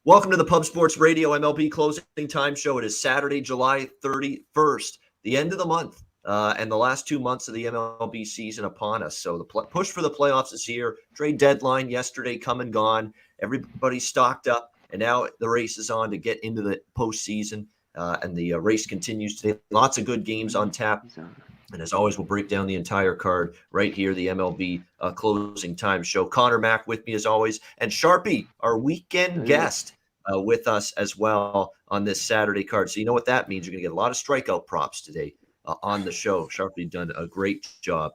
Welcome to the Pub Sports Radio MLB Closing Time Show. It is Saturday, July 31st, the end of the month, and the last 2 months of the MLB season upon us. So the push for the playoffs is here. Trade deadline yesterday come and gone. Everybody's stocked up, and now the race is on to get into the postseason, and the race continues today. Lots of good games on tap. And as always, we'll break down the entire card right here, the MLB Closing Time Show. Conor Mac with me as always, and Sharpe, our weekend guest, with us as well on this Saturday card. So you know what that means. You're going to get a lot of strikeout props today on the show. Sharpe done a great job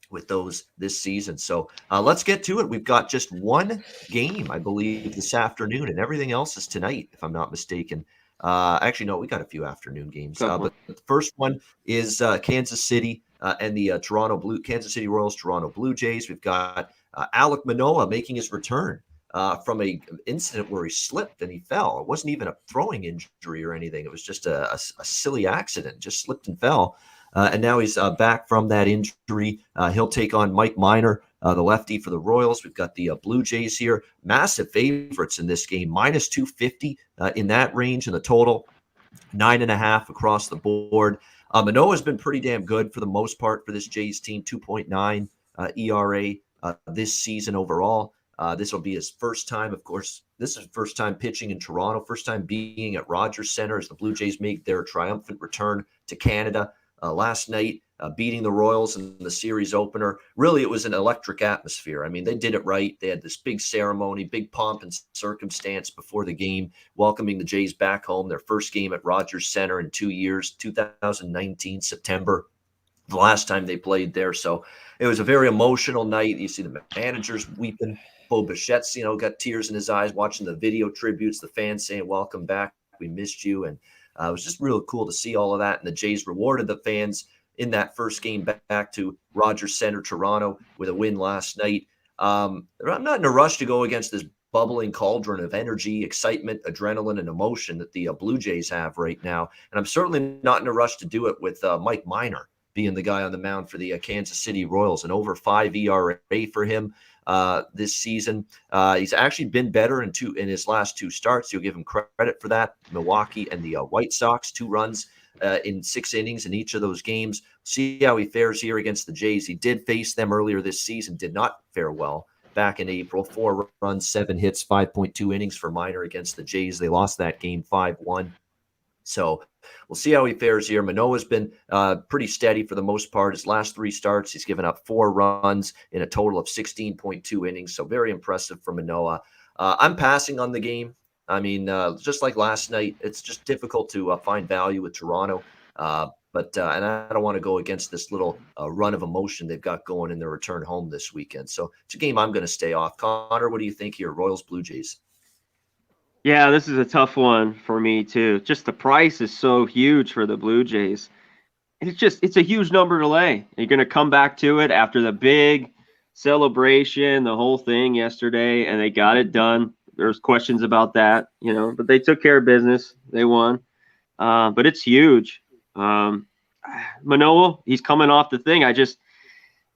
with those this season. So let's get to it. We've got just one game, I believe, this afternoon, and everything else is tonight, if I'm not mistaken. Actually, no, we got a few afternoon games. But the first one is Kansas City and the Kansas City Royals, Toronto Blue Jays. We've got Alek Manoah making his return from a incident where he slipped and he fell. It wasn't even a throwing injury or anything. It was just a silly accident, just slipped and fell. And now he's back from that injury. He'll take on Mike Minor, the lefty for the Royals. We've got the Blue Jays here. Massive favorites in this game, minus 250 in that range in the total, 9.5 across the board. Manoah's been pretty damn good for the most part for this Jays team, 2.9 ERA this season overall. This will be his first time, of course. This is first time pitching in Toronto, first time being at Rogers Center as the Blue Jays make their triumphant return to Canada. Last night, beating the Royals in the series opener. Really, it was an electric atmosphere. I mean, they did it right. They had this big ceremony, big pomp and circumstance before the game, welcoming the Jays back home, their first game at Rogers Center in 2 years, 2019, September, the last time they played there. So it was a very emotional night. You see the managers weeping. Bo Bichette's, got tears in his eyes watching the video tributes, the fans saying, "Welcome back. We missed you." And it was just really cool to see all of that. And the Jays rewarded the fans in that first game back to Rogers Center, Toronto, with a win last night. I'm not in a rush to go against this bubbling cauldron of energy, excitement, adrenaline, and emotion that the Blue Jays have right now. And I'm certainly not in a rush to do it with Mike Minor being the guy on the mound for the Kansas City Royals. An over 5 ERA for him this season. He's actually been better in his last two starts. You'll give him credit for that. Milwaukee and the White Sox, 2 runs in 6 innings in each of those games. See how he fares here against the Jays. He did face them earlier this season, did not fare well back in April. 4 runs, 7 hits, 5.2 innings for Minor against the Jays. They lost that game 5-1. So we'll see how he fares here. Manoah's been pretty steady for the most part. His last 3 starts, he's given up 4 runs in a total of 16.2 innings. So very impressive for Manoah. I'm passing on the game. I mean, just like last night, it's just difficult to find value with Toronto. But I don't want to go against this little run of emotion they've got going in their return home this weekend. So it's a game I'm going to stay off. Connor, what do you think here? Royals, Blue Jays. Yeah, this is a tough one for me too. Just the price is so huge for the Blue Jays. It's a huge number to lay. You're going to come back to it after the big celebration, the whole thing yesterday, and they got it done. There's questions about that, but they took care of business. They won. But it's huge. Manoah, he's coming off the thing.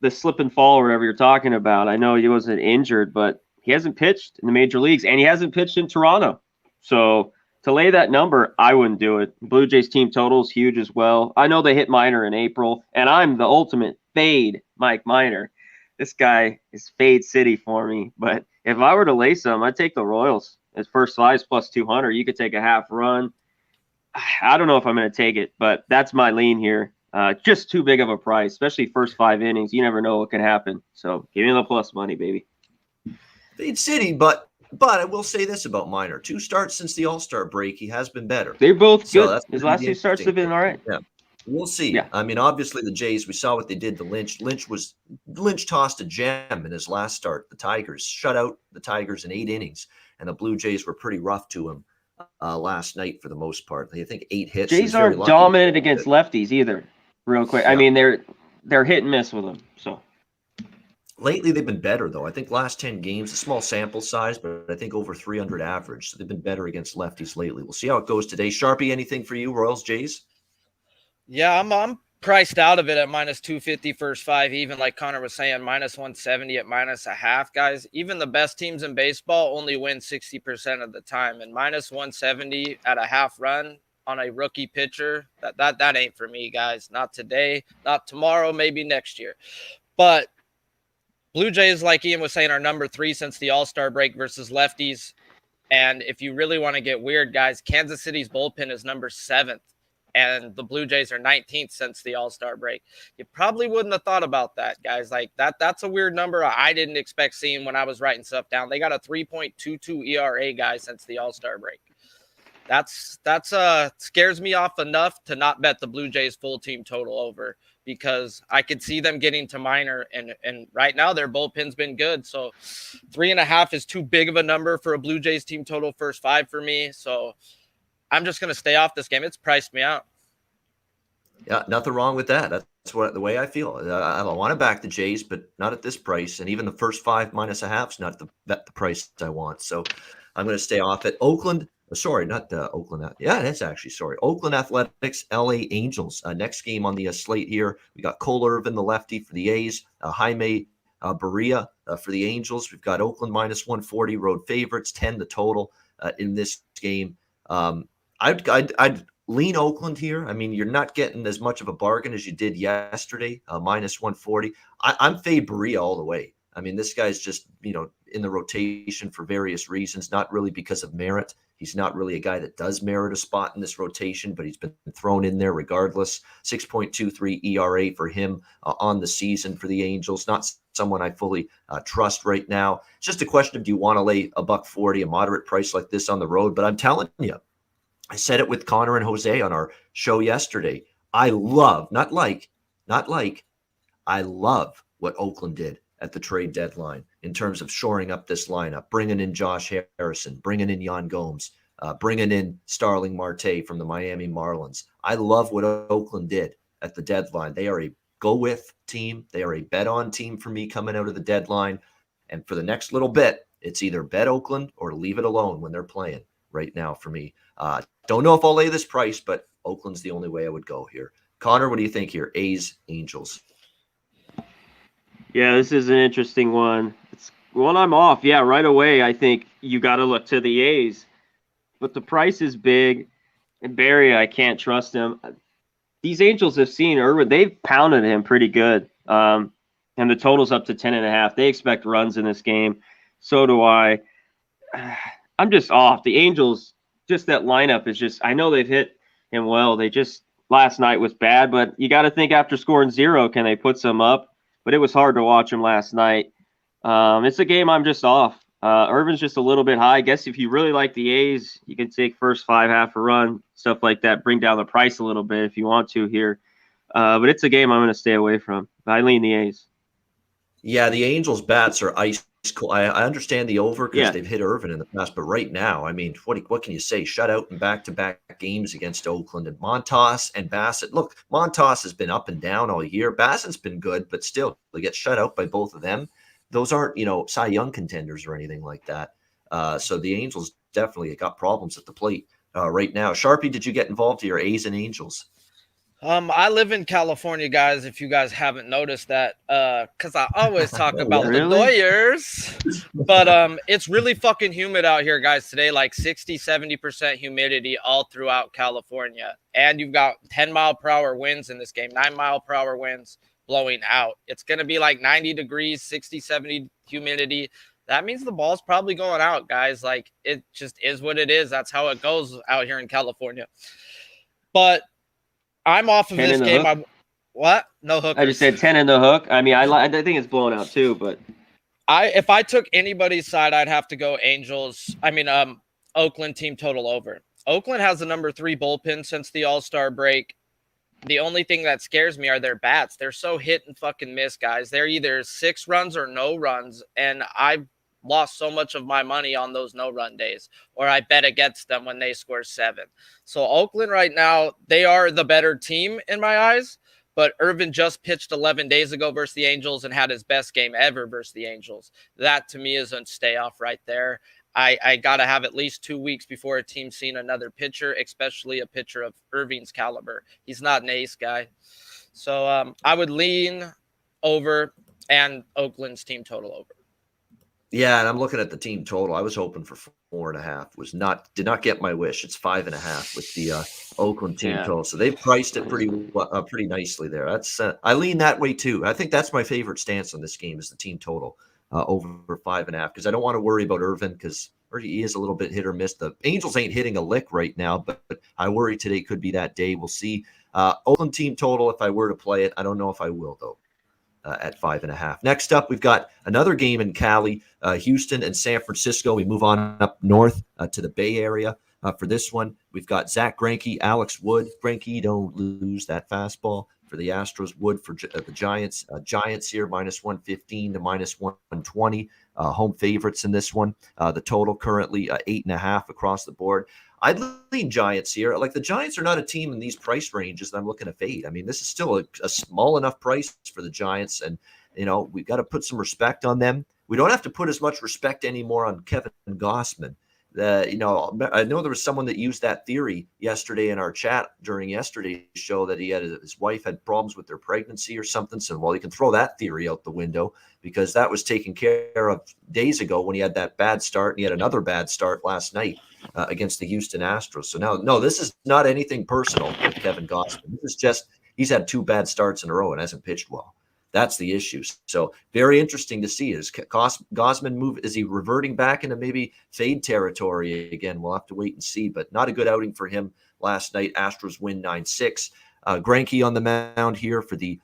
The slip and fall or whatever you're talking about. I know he wasn't injured, but he hasn't pitched in the major leagues, and he hasn't pitched in Toronto. So to lay that number, I wouldn't do it. Blue Jays team total is huge as well. I know they hit Minor in April, and I'm the ultimate fade Mike Minor. This guy is fade city for me. But if I were to lay some, I'd take the Royals as first slice plus 200. You could take a half run. I don't know if I'm going to take it, but that's my lean here. Just too big of a price, especially first 5 innings. You never know what can happen. So give me the plus money, baby. Fade City, but I will say this about Minor. 2 starts since the All-Star break, he has been better. They're both good. His last 2 starts have been all right. Yeah. We'll see. Yeah. I mean, obviously the Jays, we saw what they did to Lynch. Lynch tossed a gem in his last start. The Tigers shut out the Tigers in 8 innings, and the Blue Jays were pretty rough to him last night for the most part. I think 8 hits. Jays aren't dominant against lefties either. Real quick, yeah. I mean they're hit and miss with them. So lately they've been better though. I think last 10 games, a small sample size, but I think over 300 average. So they've been better against lefties lately. We'll see how it goes today. Sharpe, anything for you, Royals, Jays? Yeah, I'm priced out of it at minus 250 first five, even like Connor was saying, minus 170 at minus a half, guys. Even the best teams in baseball only win 60% of the time, and minus 170 at a half run on a rookie pitcher, that ain't for me, guys. Not today, not tomorrow, maybe next year. But Blue Jays, like Ian was saying, are number 3 since the All-Star break versus lefties. And if you really want to get weird, guys, Kansas City's bullpen is number 7th. And the Blue Jays are 19th since the All-Star break. You probably wouldn't have thought about that, guys. Like that's a weird number I didn't expect seeing when I was writing stuff down. They got a 3.22 ERA, guys, since the All-Star break. That's scares me off enough to not bet the Blue Jays full team total over, because I could see them getting to minor, and right now their bullpen's been good. So 3.5 is too big of a number for a Blue Jays team total first five for me. So I'm just going to stay off this game. It's priced me out. Yeah, nothing wrong with that. That's the way I feel. I want to back the Jays, but not at this price. And even the first 5 minus a half is not the price I want. So I'm going to stay off it. Oakland. Sorry, not Oakland. Yeah, that's actually sorry. Oakland Athletics, LA Angels. Next game on the slate here. We got Cole Irvin, the lefty for the A's. Jaime Barria for the Angels. We've got Oakland minus 140 road favorites, 10 the total in this game. I'd lean Oakland here. I mean, you're not getting as much of a bargain as you did yesterday, minus 140. I'm fade Barria all the way. I mean, this guy's just, in the rotation for various reasons, not really because of merit. He's not really a guy that does merit a spot in this rotation, but he's been thrown in there regardless. 6.23 ERA for him on the season for the Angels. Not someone I fully trust right now. It's just a question of, do you want to lay $1.40, a moderate price like this on the road? But I'm telling you, I said it with Connor and Jose on our show yesterday. I love, I love what Oakland did at the trade deadline in terms of shoring up this lineup, bringing in Josh Harrison, bringing in Yan Gomes, bringing in Starling Marte from the Miami Marlins. I love what Oakland did at the deadline. They are a go-with team. They are a bet-on team for me coming out of the deadline. And for the next little bit, it's either bet Oakland or leave it alone when they're playing right now for me. Don't know if I'll lay this price, but Oakland's the only way I would go here. Connor, what do you think here? A's, Angels. Yeah, this is an interesting one. It's one I'm off. Yeah, right away, I think you got to look to the A's. But the price is big. And Barry, I can't trust him. These Angels have seen Irwin. They've pounded him pretty good. And the total's up to 10.5. They expect runs in this game. So do I. I'm just off. The Angels, just that lineup is just – I know they've hit him well. They just – last night was bad. But you got to think after scoring 0, can they put some up? But it was hard to watch him last night. It's a game I'm just off. Irvin's just a little bit high. I guess if you really like the A's, you can take first 5, half a run, stuff like that, bring down the price a little bit if you want to here. But it's a game I'm going to stay away from. I lean the A's. Yeah, the Angels' bats are ice cold. I understand the over because Yeah. they've hit Irvin in the past, but right now, I mean, what can you say? Shut out in back-to-back games against Oakland and Montas and Bassett. Look, Montas has been up and down all year. Bassett's been good, but still, they get shut out by both of them. Those aren't, Cy Young contenders or anything like that. So the Angels definitely got problems at the plate right now. Sharpie, did you get involved here? A's and Angels? I live in California, guys, if you guys haven't noticed that, because I always talk about Really? the Doyers. But it's really fucking humid out here, guys, today, like 60-70% humidity all throughout California. And you've got 10-mile-per-hour winds in this game, 9-mile-per-hour winds blowing out. It's going to be like 90 degrees, 60-70 humidity. That means the ball's probably going out, guys. Like, it just is what it is. That's how it goes out here in California. But I'm off of 10 this in the game. hook? What? No hookers. I just said 10 in the hook. I mean, I think it's blown out too, but If I took anybody's side, I'd have to go Angels. Oakland team total over. Oakland has the number 3 bullpen since the All-Star break. The only thing that scares me are their bats. They're so hit and fucking miss, guys. They're either 6 runs or no runs, and I've lost so much of my money on those no-run days, or I bet against them when they score 7. So Oakland right now, they are the better team in my eyes, but Irvin just pitched 11 days ago versus the Angels and had his best game ever versus the Angels. That, to me, is a stay off right there. I got to have at least 2 weeks before a team's seen another pitcher, especially a pitcher of Irving's caliber. He's not an ace guy. So I would lean over and Oakland's team total over. Yeah, and I'm looking at the team total. I was hoping for 4.5. Did not get my wish. It's 5.5 with the Oakland team total. So they've priced it pretty nicely there. That's I lean that way too. I think that's my favorite stance on this game is the team total over 5.5 because I don't want to worry about Irvin because he is a little bit hit or miss. The Angels ain't hitting a lick right now, but I worry today could be that day. We'll see. Oakland team total if I were to play it. I don't know if I will though. At 5.5. Next up, we've got another game in Cali, Houston and San Francisco. We move on up north to the Bay Area. For this one, we've got Zach Greinke, Alex Wood. Greinke, don't lose that fastball for the Astros. Wood for the Giants. Giants here, -115 to -120. Home favorites in this one. The total currently 8.5 across the board. I'd lean Giants here. Like the Giants are not a team in these price ranges that I'm looking to fade. I mean, this is still a small enough price for the Giants, and we've got to put some respect on them. We don't have to put as much respect anymore on Kevin Gossman. I know there was someone that used that theory yesterday in our chat during yesterday's show that his wife had problems with their pregnancy or something. So, well, you can throw that theory out the window because that was taken care of days ago when he had that bad start, and he had another bad start last night against the Houston Astros. So now, no, this is not anything personal with Kevin Gossman. This is just he's had 2 bad starts in a row and hasn't pitched well. That's the issue. So very interesting to see. Is Gossman move? Is he reverting back into maybe fade territory again? We'll have to wait and see. But not a good outing for him last night. Astros win 9-6. Greinke on the mound here for the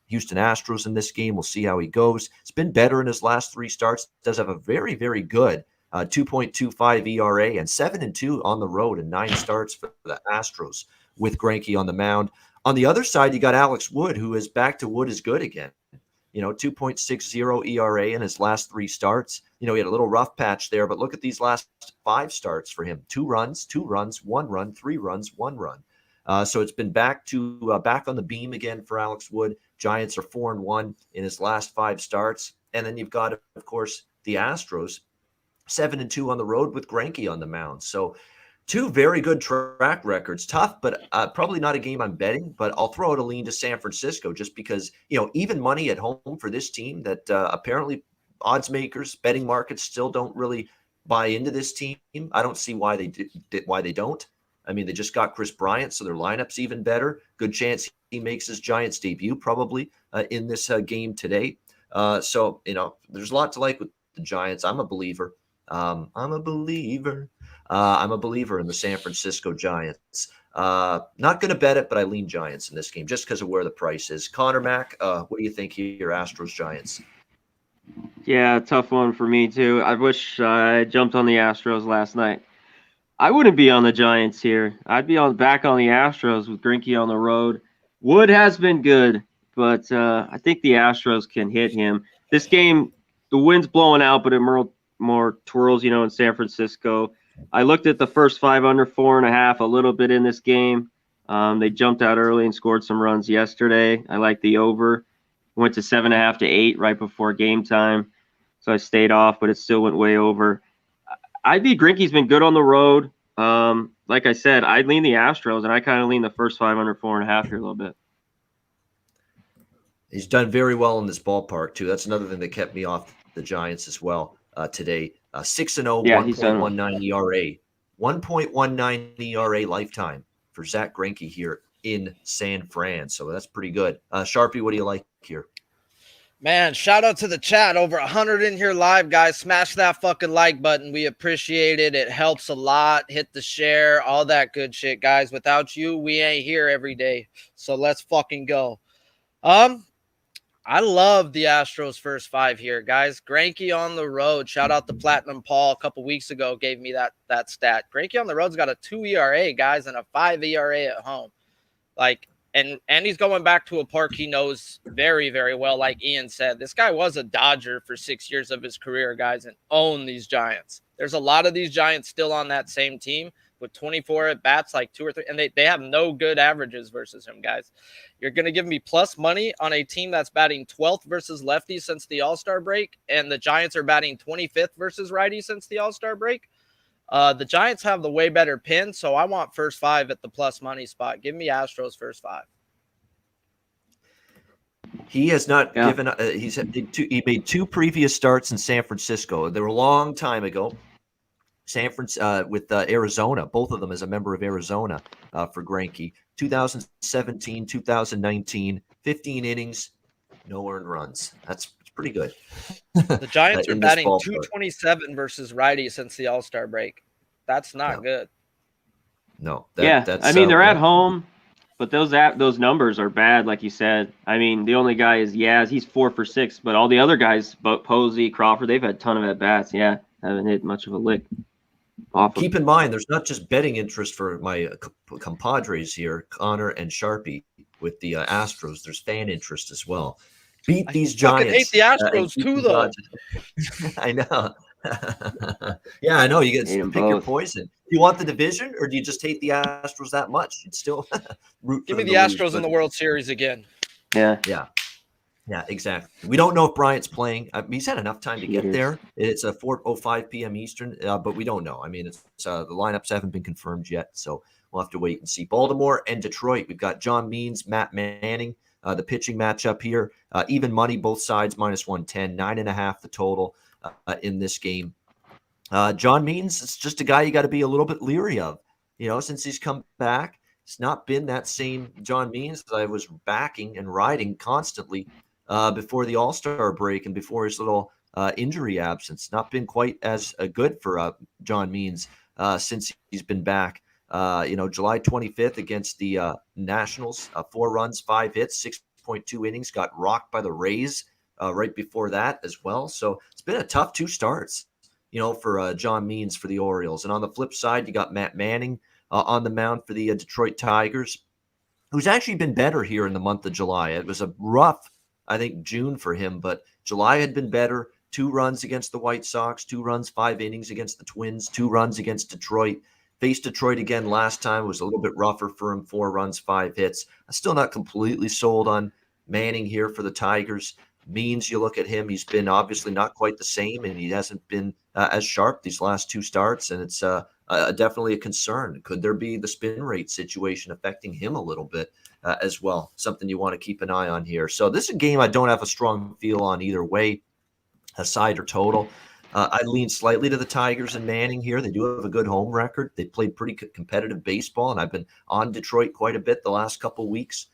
Houston Astros in this game. We'll see how he goes. It's been better in his last 3 starts. Does have a very, very good 2.25 ERA and 7-2 on the road and 9 starts for the Astros with Greinke on the mound. On the other side, you got Alex Wood, who is back to Wood is good again. 2.60 ERA in his last 3 starts. He had a little rough patch there, but look at these last 5 starts for him. 2 runs, 1 run, 3 runs, 1 run. So it's been back on the beam again for Alex Wood. Giants are 4-1 in his last 5 starts. And then you've got, of course, the Astros, 7-2 on the road with Greinke on the mound. So 2 very good track records. Tough, but probably not a game I'm betting. But I'll throw out a lean to San Francisco just because, even money at home for this team that apparently odds makers, betting markets still don't really buy into this team. I don't see why they don't. I mean, they just got Chris Bryant, so their lineup's even better. Good chance he makes his Giants debut probably in this game today. So, there's a lot to like with the Giants. I'm a believer. I'm a believer in the San Francisco Giants. Not going to bet it, but I lean Giants in this game just because of where the price is. Conor Mac, what do you think here, Astros Giants? Yeah, tough one for me too. I wish I jumped on the Astros last night. I wouldn't be on the Giants here. I'd be back on the Astros with Greinke on the road. Wood has been good, but I think the Astros can hit him. This game, the wind's blowing out, but it more twirls, in San Francisco. I looked at the first 5 under 4.5 a little bit in this game. They jumped out early and scored some runs yesterday. I like the over. Went to 7.5 to 8 right before game time. So I stayed off, but it still went way over. Greinke's been good on the road. Like I said, I'd lean the Astros, and I kind of lean the first 5 under 4.5 here a little bit. He's done very well in this ballpark, too. That's another thing that kept me off the Giants as well today. 6-0, 1.19 ERA. 1.19 ERA lifetime for Zach Greinke here in San Fran. So that's pretty good. Sharpie, what do you like here? Man, shout out to the chat. Over 100 in here live, guys. Smash that fucking like button. We appreciate it. It helps a lot. Hit the share, all that good shit, guys. Without you, we ain't here every day. So let's fucking go. I love the Astros first 5 here, guys. Greinke on the road. Shout out to Platinum Paul a couple weeks ago. Gave me that stat. Greinke on the road's got a 2 ERA, guys, and a 5 ERA at home. And he's going back to a park he knows very, very well. Like Ian said, this guy was a Dodger for 6 years of his career, guys, and owned these Giants. There's a lot of these Giants still on that same team with 24 at bats, like 2 or 3, and they have no good averages versus him, guys. You're going to give me plus money on a team that's batting 12th versus lefties since the All-Star break, and the Giants are batting 25th versus righties since the All-Star break. The Giants have the way better pin, so I want first 5 at the plus money spot. Give me Astros first 5. He has not Yeah. given. He made 2 previous starts in San Francisco. They were a long time ago. With Arizona, both of them as a member of Arizona for Greinke. 2017, 2019, 15 innings, no earned runs. That's pretty good. The Giants are in this batting ballpark. 227 versus righty since the All-Star break. That's not good. No. That's I mean, they're at home, but those numbers are bad, like you said. I mean, the only guy is Yaz. He's 4 for 6, but all the other guys, Posey, Crawford, they've had a ton of at bats. Yeah, haven't hit much of a lick. Keep in mind, there's not just betting interest for my compadres here, Conor and Sharpe, with the Astros. There's fan interest as well. Beat these Giants. I hate the Astros too, though. I know. Yeah, I know. You get to pick your poison. Do you want the division, or do you just hate the Astros that much? You'd still root. Give me the Astros in the World Series again. Yeah, exactly. We don't know if Bryant's playing. He's had enough time to get there. It's a 4:05 p.m. Eastern, but we don't know. I mean, the lineups haven't been confirmed yet, so we'll have to wait and see. Baltimore and Detroit. We've got John Means, Matt Manning, the pitching matchup here. Even money, both sides, -110, 9.5 the total in this game. John Means, it's just a guy you got to be a little bit leery of, since he's come back. It's not been that same John Means that I was backing and riding constantly before the All-Star break and before his little injury absence. Not been quite as good for John Means since he's been back. July 25th against the Nationals, 4 runs, 5 hits, 6.2 innings, got rocked by the Rays right before that as well. So it's been a tough 2 starts, for John Means for the Orioles. And on the flip side, you got Matt Manning on the mound for the Detroit Tigers, who's actually been better here in the month of July. It was a rough, I think, June for him, but July had been better. 2 runs against the White Sox, 2 runs, 5 innings against the Twins, 2 runs against Detroit. Faced Detroit again last time. It was a little bit rougher for him, 4 runs, 5 hits. I'm still not completely sold on Manning here for the Tigers. Means, you look at him, he's been obviously not quite the same, and he hasn't been as sharp these last 2 starts, and it's definitely a concern. Could there be the spin rate situation affecting him a little bit as well? Something you want to keep an eye on here. So this is a game I don't have a strong feel on either way, a side or total. I lean slightly to the Tigers and Manning here. They do have a good home record. They played pretty competitive baseball, and I've been on Detroit quite a bit the last couple weeks,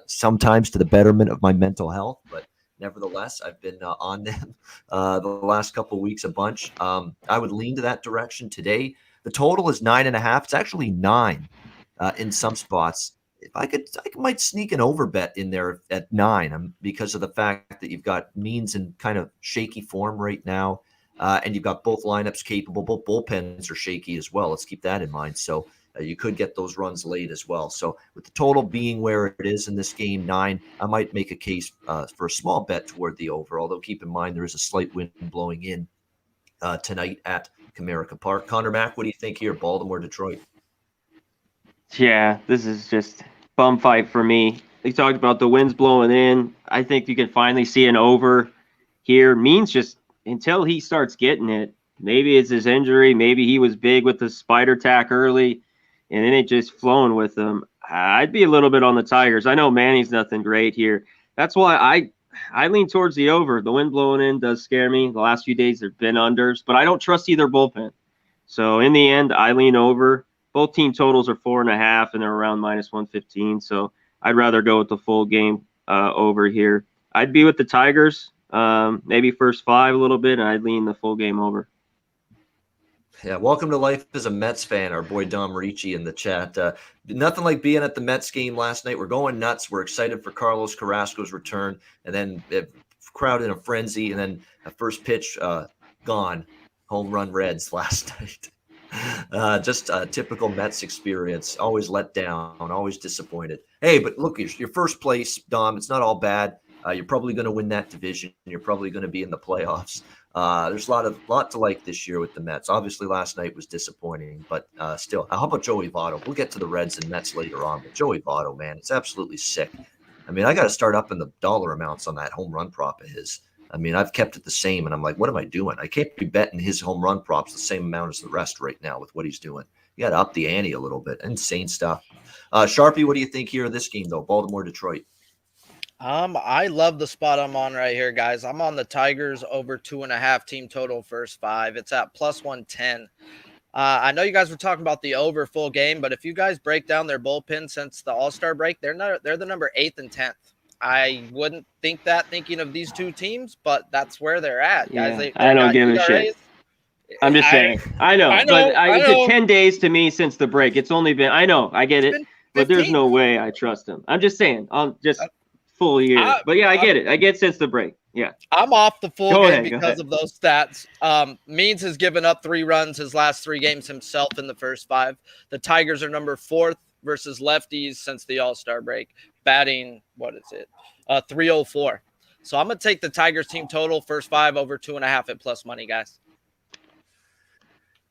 sometimes to the betterment of my mental health, but nevertheless, I've been on them the last couple of weeks a bunch. I would lean to that direction today. The total is 9.5. It's actually 9 in some spots. If I might sneak an over bet in there at 9 because of the fact that you've got Means in kind of shaky form right now, and you've got both lineups capable. Both bullpens are shaky as well. Let's keep that in mind. So you could get those runs late as well. So with the total being where it is in this game, 9, I might make a case for a small bet toward the over, although keep in mind there is a slight wind blowing in tonight at Comerica Park. Conor Mac, what do you think here, Baltimore, Detroit? Yeah, this is just bum fight for me. They talked about the winds blowing in. I think you can finally see an over here. Means just until he starts getting it, maybe it's his injury, maybe he was big with the spider tack early, and then it just flowing with him. I'd be a little bit on the Tigers. I know Manning's nothing great here. That's why I lean towards the over. The wind blowing in does scare me. The last few days there have been unders, but I don't trust either bullpen. So in the end, I lean over. Both team totals are 4.5, and they're around -115. So I'd rather go with the full game over here. I'd be with the Tigers, maybe first 5 a little bit, and I'd lean the full game over. Yeah, welcome to life as a Mets fan, our boy Dom Ricci in the chat. Nothing like being at the Mets game last night. We're going nuts. We're excited for Carlos Carrasco's return, and then crowd in a frenzy, and then a first pitch gone. Home run Reds last night. Just a typical Mets experience. Always let down, always disappointed. Hey, but look, your first place, Dom, it's not all bad. You're probably going to win that division. You're probably going to be in the playoffs. There's a lot to like this year with the Mets. Obviously, last night was disappointing, but still. How about Joey Votto? We'll get to the Reds and Mets later on, but Joey Votto, man, it's absolutely sick. I mean, I got to start up in the dollar amounts on that home run prop of his. I mean, I've kept it the same, and I'm like, what am I doing? I can't be betting his home run props the same amount as the rest right now with what he's doing. You got to up the ante a little bit. Insane stuff. Sharpie, what do you think here of this game, though? Baltimore, Detroit. I love the spot I'm on right here, guys. I'm on the Tigers over 2.5 team total first 5. It's at plus 110. I know you guys were talking about the over full game, but if you guys break down their bullpen since the All-Star break, they're the number 8th and 10th. I wouldn't think that thinking of these two teams, but that's where they're at, guys. Yeah, They I don't got give a ERAs. shit. I'm just saying. I know, but I it's know. 10 days to me since the break. It's only been. I know, I get It's it, been but there's 15. no way I trust him. I'm just saying. I'll just full year. But yeah, I get it. I get since the break. Yeah. I'm off the full Go game ahead, because of those stats. Means has given up 3 runs his last 3 games himself in the first 5. The Tigers are number 4th versus lefties since the All-Star break, batting, 304. So I'm going to take the Tigers team total first 5 over 2.5 at plus money, guys.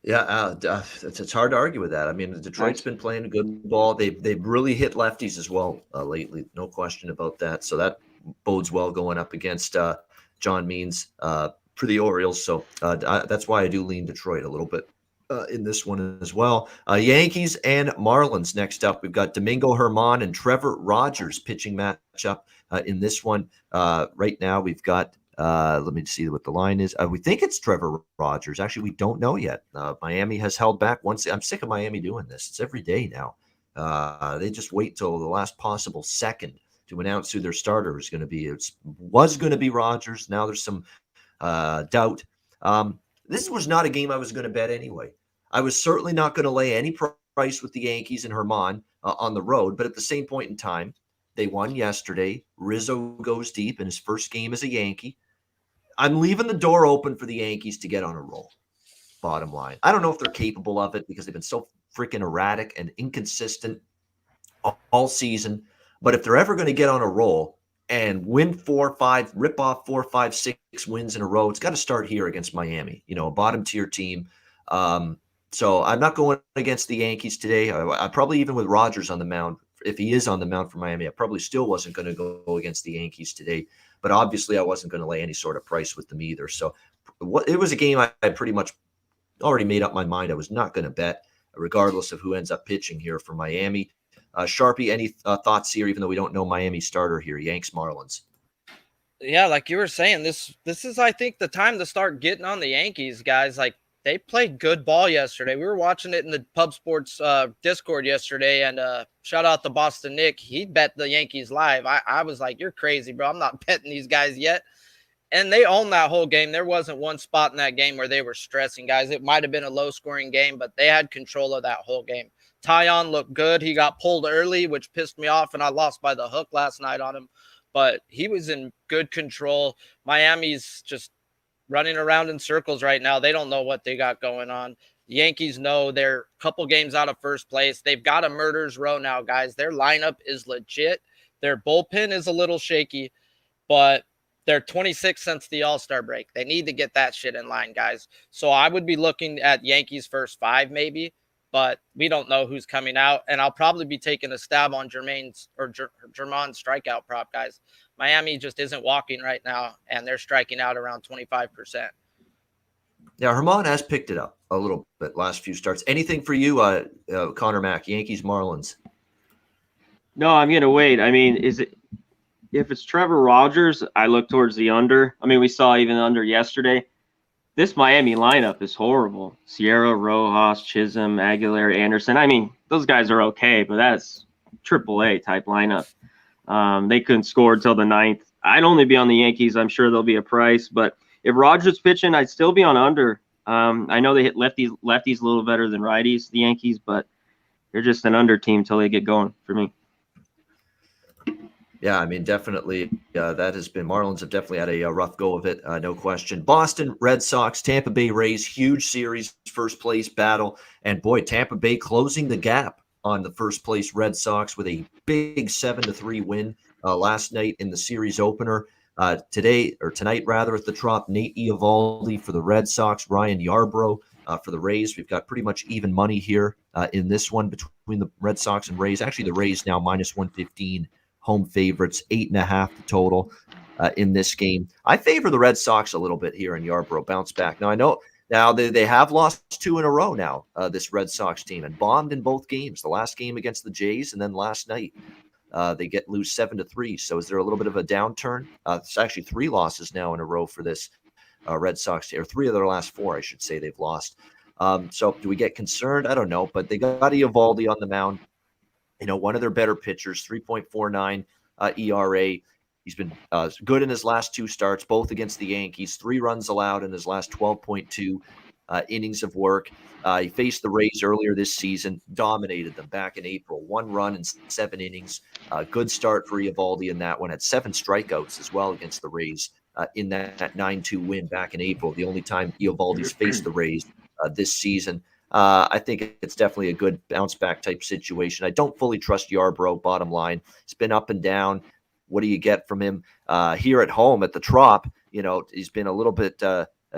Yeah, it's hard to argue with that. I mean, Detroit's been playing a good ball. They've really hit lefties as well lately. No question about that. So that bodes well going up against John Means for the Orioles. So that's why I do lean Detroit a little bit in this one as well. Yankees and Marlins next up. We've got Domingo Germán and Trevor Rogers pitching matchup in this one. Right now, we've got let me see what the line is. We think it's Trevor Rogers. Actually, we don't know yet. Miami has held back once. I'm sick of Miami doing this. It's every day now. They just wait till the last possible second to announce who their starter is going to be. It was going to be Rogers. Now there's some doubt. This was not a game I was going to bet anyway. I was certainly not going to lay any price with the Yankees and Germán on the road. But at the same point in time, they won yesterday. Rizzo goes deep in his first game as a Yankee. I'm leaving the door open for the Yankees to get on a roll, bottom line. I don't know if they're capable of it because they've been so freaking erratic and inconsistent all season. But if they're ever going to get on a roll and win 4 or 5, rip off 4, 5, 6 wins in a row, it's got to start here against Miami, a bottom tier team. So I'm not going against the Yankees today. I probably, even with Rogers on the mound, if he is on the mound for Miami, I probably still wasn't going to go against the Yankees today. But obviously, I wasn't going to lay any sort of price with them either. So it was a game I pretty much already made up my mind I was not going to bet, regardless of who ends up pitching here for Miami. Sharpe, any thoughts here, even though we don't know Miami's starter here, Yanks, Marlins? Yeah, like you were saying, this is, I think, the time to start getting on the Yankees, guys. Like, they played good ball yesterday. We were watching it in the Pub Sports Discord yesterday, and shout out to Boston Nick. He bet the Yankees live. I was like, you're crazy, bro. I'm not betting these guys yet. And they owned that whole game. There wasn't one spot in that game where they were stressing, guys. It might have been a low-scoring game, but they had control of that whole game. Tyon looked good. He got pulled early, which pissed me off, and I lost by the hook last night on him. But he was in good control. Miami's just running around in circles right now. They don't know what they got going on. The Yankees know they're a couple games out of first place. They've got a murderer's row now, guys. Their lineup is legit. Their bullpen is a little shaky, but they're 26 since the All-Star break. They need to get that shit in line, guys. So I would be looking at Yankees first 5 maybe, but we don't know who's coming out. And I'll probably be taking a stab on Germán's strikeout prop, guys. Miami just isn't walking right now, and they're striking out around 25%. Yeah, Germán has picked it up a little bit last few starts. Anything for you, Conor Mac, Yankees, Marlins? No, I'm going to wait. I mean, if it's Trevor Rogers, I look towards the under. I mean, we saw even under yesterday. This Miami lineup is horrible. Sierra, Rojas, Chisholm, Aguilar, Anderson. I mean, those guys are okay, but that's AAA type lineup. They couldn't score until the 9th. I'd only be on the Yankees. I'm sure there'll be a price, but if Rogers pitching, I'd still be on under. I know they hit lefties a little better than righties, the Yankees, but they're just an under team till they get going for me. Yeah, I mean, definitely that has been – Marlins have definitely had a rough go of it, no question. Boston Red Sox, Tampa Bay Rays, huge series, first place battle. And, boy, Tampa Bay closing the gap on the first place Red Sox with a big 7-3 win last night in the series opener. Tonight at the Trop, Nate Eovaldi for the Red Sox, Ryan Yarbrough for the Rays. We've got pretty much even money here in this one between the Red Sox and Rays. Actually, the Rays now minus 115. Home favorites, 8.5 the total in this game. I favor the Red Sox a little bit here in Yarbrough. Bounce back. Now, I know now they have lost 2 in a row now, this Red Sox team, and bombed in both games. The last game against the Jays and then last night. They lose 7-3. So is there a little bit of a downturn? It's actually 3 losses now in a row for this Red Sox, or 3 of their last 4, I should say, they've lost. So do we get concerned? I don't know, but they got Eovaldi on the mound. One of their better pitchers, 3.49 ERA. He's been good in his last 2 starts, both against the Yankees. 3 runs allowed in his last 12.2 innings of work. He faced the Rays earlier this season, dominated them back in April. 1 run in 7 innings. Good start for Eovaldi in that one. Had 7 strikeouts as well against the Rays in that 9-2 win back in April. The only time Eovaldi's faced the Rays this season. I think it's definitely a good bounce back type situation. I don't fully trust Yarbrough, bottom line. It's been up and down. What do you get from him here at home at the Trop? He's been a little bit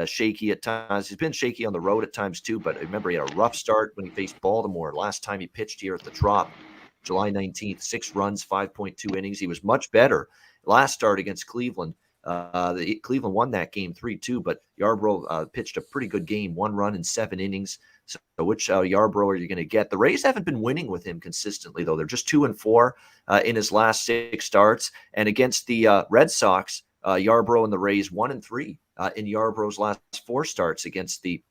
shaky at times. He's been shaky on the road at times too, but remember he had a rough start when he faced Baltimore. Last time he pitched here at the Trop, July 19th, 6 runs, 5.2 innings. He was much better last start against Cleveland. Cleveland won that game 3-2, but Yarbrough pitched a pretty good game, 1 run in 7 innings. So which Yarbrough are you going to get? The Rays haven't been winning with him consistently, though. They're just 2-4 in his last 6 starts. And against the Red Sox, Yarbrough and the Rays 1-3 in Yarbrough's last 4 starts against the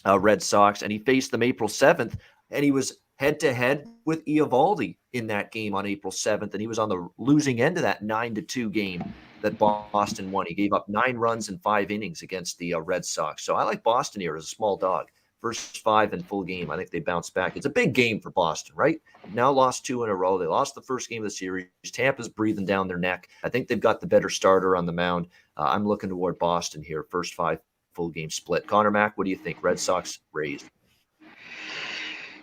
Red Sox. And he faced them April 7th, and he was head-to-head with Eovaldi in that game on April 7th, and he was on the losing end of that 9-2 game that Boston won. He gave up 9 runs in 5 innings against the Red Sox. So I like Boston here as a small dog. First 5 in full game. I think they bounce back. It's a big game for Boston, right? Now lost 2 in a row. They lost the first game of the series. Tampa's breathing down their neck. I think they've got the better starter on the mound. I'm looking toward Boston here. First 5 full game split. Conor Mac, what do you think? Red Sox, Rays?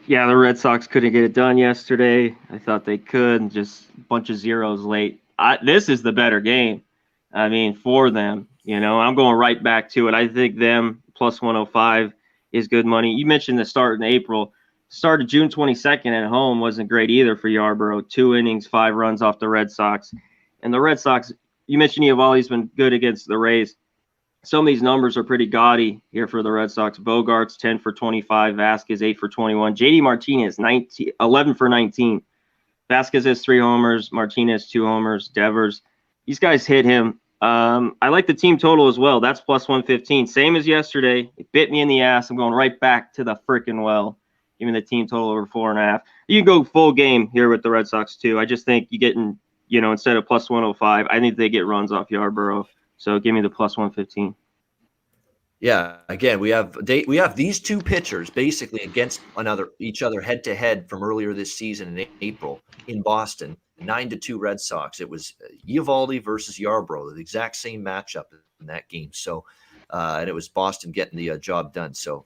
Yeah, the Red Sox couldn't get it done yesterday. I thought they could. Just a bunch of zeros late. This is the better game. I mean, for them. I'm going right back to it. I think them plus 105 is good money. You mentioned the start in April. Started June 22nd at home wasn't great either for Yarbrough. 2 innings, 5 runs off the Red Sox. And the Red Sox, you mentioned Eovaldi's been good against the Rays. Some of these numbers are pretty gaudy here for the Red Sox. Bogart's 10 for 25, Vasquez 8 for 21, JD Martinez 11 for 19. Vasquez has 3 homers, Martinez 2 homers, Devers. These guys hit him. I like the team total as well. That's plus 115. Same as yesterday. It bit me in the ass. I'm going right back to the freaking well. Give me the team total over 4.5. You can go full game here with the Red Sox too. I just think you getting, instead of plus 105, I think they get runs off Yarbrough. So give me the plus 115. Yeah, again, we have these 2 pitchers basically against each other head to head from earlier this season in April in Boston. 9-2 Red Sox. It was Eovaldi versus Yarbrough, the exact same matchup in that game. So, and it was Boston getting the job done. So,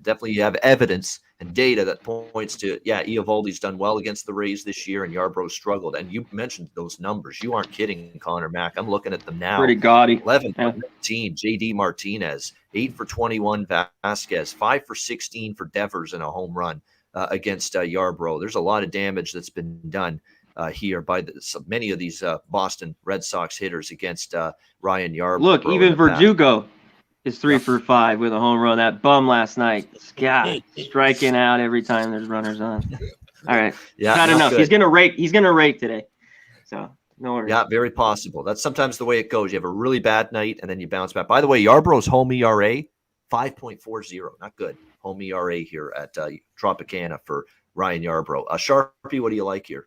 definitely you have evidence and data that points to, Eovaldi's done well against the Rays this year, and Yarbrough struggled. And you mentioned those numbers. You aren't kidding, Conor Mac. I'm looking at them now. Pretty gaudy. 11 for 19, JD Martinez, 8 for 21, Vasquez, 5 for 16 for Devers and a home run against Yarbrough. There's a lot of damage that's been done here by many of these Boston Red Sox hitters against Ryan Yarbrough. Look, even Verdugo is 3 for 5 with a home run. That bum last night, God, striking out every time there's runners on. All right, not enough. Good. He's gonna rake today. So no worries. Yeah, very possible. That's sometimes the way it goes. You have a really bad night and then you bounce back. By the way, Yarbrough's home ERA 5.40, not good. Home ERA here at Tropicana for Ryan Yarbrough. Sharpe, what do you like here?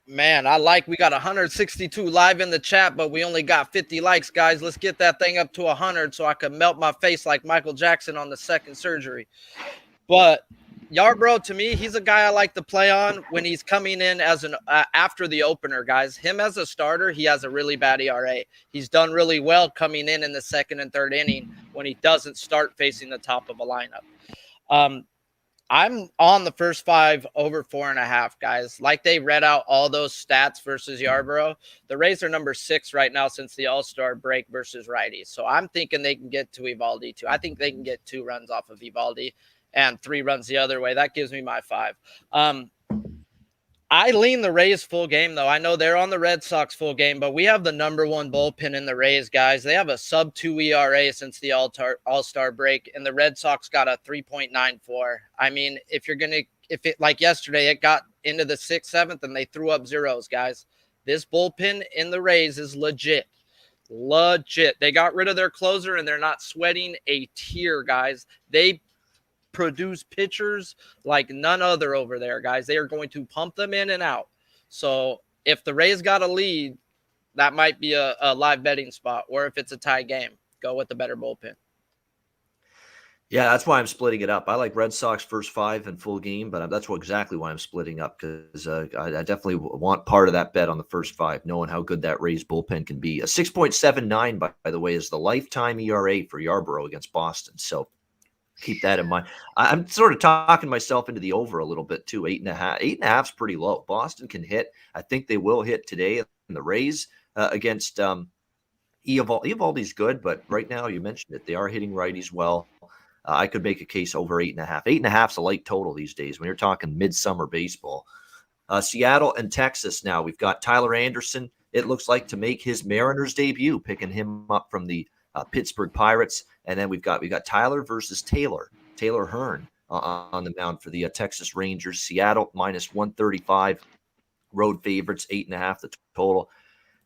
Man, we got 162 live in the chat, but we only got 50 likes, guys. Let's get that thing up to 100 so I can melt my face like Michael Jackson on the second surgery. But Yarbrough, to me, he's a guy I like to play on when he's coming in as an after the opener, guys. Him as a starter, he has a really bad ERA. He's done really well coming in the second and third inning when he doesn't start facing the top of a lineup. I'm on the first 5 over 4.5, guys. Like they read out all those stats versus Yarbrough. The Rays are number 6 right now since the All-Star break versus righties. So I'm thinking they can get to Eovaldi too. I think they can get 2 runs off of Eovaldi and 3 runs the other way. That gives me my 5. I lean the Rays full game, though. I know they're on the Red Sox full game, but we have the number 1 bullpen in the Rays, guys. They have a sub-2 ERA since the All-Star break, and the Red Sox got a 3.94. I mean, if it like yesterday, it got into the 6th, 7th, and they threw up zeros, guys. This bullpen in the Rays is legit. Legit. They got rid of their closer, and they're not sweating a tear, guys. They produce pitchers like none other over there, guys. They are going to pump them in and out. So if the Rays got a lead, that might be a live betting spot. Or if it's a tie game, go with the better bullpen. Yeah, that's why I'm splitting it up. I like Red Sox first 5 and full game, but that's exactly why I'm splitting up, because I definitely want part of that bet on the first 5, knowing how good that Rays bullpen can be. A 6.79, by the way, is the lifetime ERA for Yarborough against Boston. So keep that in mind. I'm sort of talking myself into the over a little bit too. 8.5. 8.5 is pretty low. Boston can hit. I think they will hit today in the Rays against Eovaldi's good, but right now you mentioned it. They are hitting righties well. I could make a case over 8.5. 8.5 is a light total these days when you're talking midsummer baseball. Seattle and Texas now. We've got Tyler Anderson, it looks like, to make his Mariners debut, picking him up from the Pittsburgh Pirates. And then we've got Tyler versus Taylor Hearn on the mound for the Texas Rangers. Seattle minus 135, road favorites, 8.5 the total.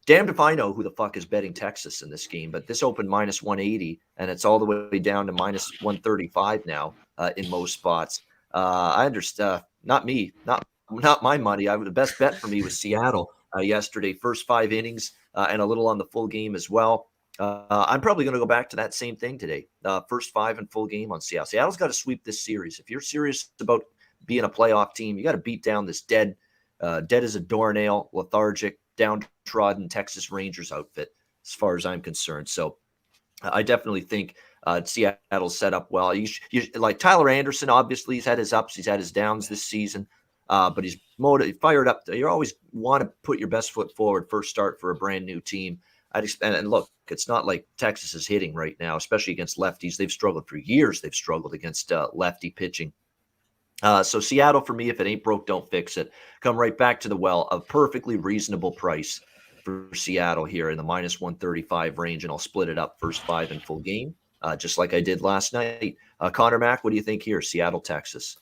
Damned if I know who the fuck is betting Texas in this game, but this opened minus 180, and it's all the way down to minus 135 now in most spots. I understand. Not me, not my money. The best bet for me was Seattle yesterday, first 5 innings and a little on the full game as well. I'm probably going to go back to that same thing today. First 5 and full game on Seattle. Seattle's got to sweep this series. If you're serious about being a playoff team, you got to beat down this dead as a doornail, lethargic, downtrodden Texas Rangers outfit, as far as I'm concerned. So I definitely think Seattle's set up well. You like Tyler Anderson, obviously, he's had his ups, he's had his downs this season, but he's fired up. You always want to put your best foot forward first start for a brand new team. And look, it's not like Texas is hitting right now, especially against lefties. They've struggled for years. They've struggled against lefty pitching. So Seattle, for me, if it ain't broke, don't fix it. Come right back to the well. A perfectly reasonable price for Seattle here in the minus 135 range, and I'll split it up first 5 and full game, just like I did last night. Conor Mac, what do you think here? Seattle, Texas.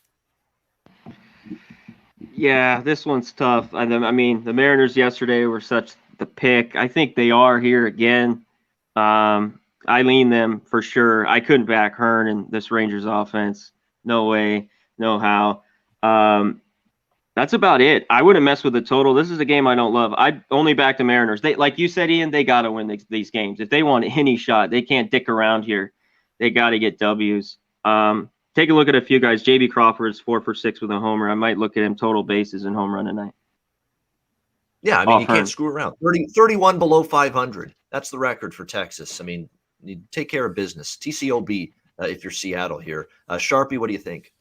Yeah, this one's tough. I mean, the Mariners yesterday were such the pick. I think they are here again. I lean them for sure. I couldn't back Hearn in this Rangers offense. No way. No how. That's about it. I wouldn't mess with the total. This is a game I don't love. I'd only back the Mariners. They, like you said, Ian, they got to win these games. If they want any shot, they can't dick around here. They got to get W's. Take a look at a few guys. J.B. Crawford's 4 for 6 with a homer. I might look at him total bases and home run tonight. Yeah, I mean, you can't screw around. 31 below 500. That's the record for Texas. I mean, you take care of business. TCOB if you're Seattle here. Sharpie, what do you think?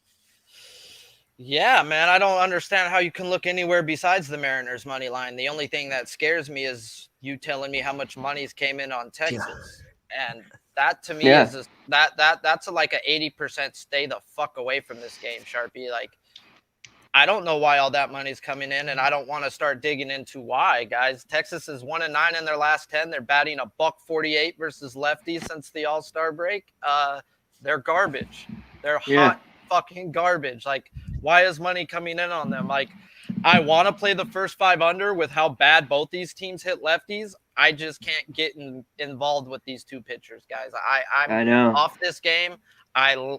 Yeah, man, I don't understand how you can look anywhere besides the Mariners money line. The only thing that scares me is you telling me how much money's came in on Texas. Yeah. And that to me is that's like a 80% stay the fuck away from this game, Sharpie. Like, I don't know why all that money's coming in, and I don't want to start digging into why, guys. Texas is 1-9 in their last 10. They're batting a $148 versus lefties since the All-Star break. They're garbage. They're hot fucking garbage. Like, why is money coming in on them? Like, I want to play the first 5 under with how bad both these teams hit lefties. I just can't get involved with these two pitchers, guys. I'm off this game. I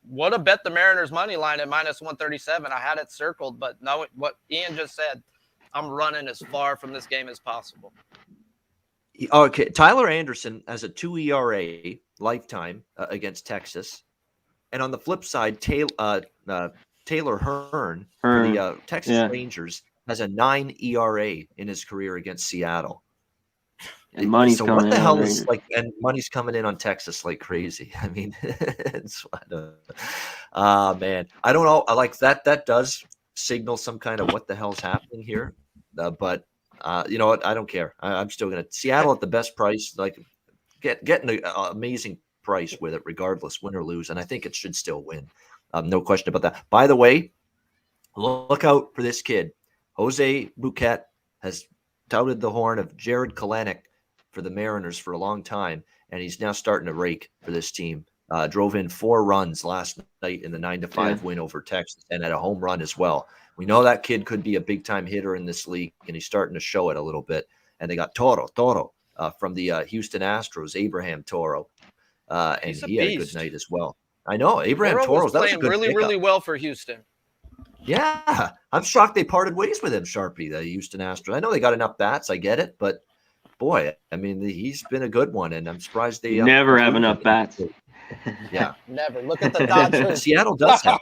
would have bet the Mariners money line at minus 137. I had it circled, but no, what Ian just said, I'm running as far from this game as possible. Okay, Tyler Anderson has a 2 ERA lifetime against Texas. And on the flip side, Taylor Hearn for the Texas Rangers has a 9 ERA in his career against Seattle. And money's coming what the in hell on is like? And money's coming in on Texas like crazy. I mean, man, I don't know. I like that. That does signal some kind of what the hell's happening here. But you know what? I don't care. I'm still gonna Seattle at the best price. Like getting an amazing price with it, regardless, win or lose. And I think it should still win. No question about that. By the way, look out for this kid. Jose Bouquet has touted the horn of Jared Kelenic for the Mariners for a long time, and he's now starting to rake for this team. drove in 4 runs last night in the 9-5 win over Texas, and had a home run as well. We know that kid could be a big-time hitter in this league, and he's starting to show it a little bit. And they got Toro from the Houston Astros, Abraham Toro, and He's a he had a good beast. night as well. I know, Abraham Toro Toro. was That was a playing good really, pickup. really well for Houston. Yeah, I'm shocked they parted ways with him, Sharpe, the Houston Astros. I know they got enough bats, I get it, but boy, I mean, he's been a good one, and I'm surprised they never have enough bats. Yeah, Never. Look at the Dodgers. Seattle does have.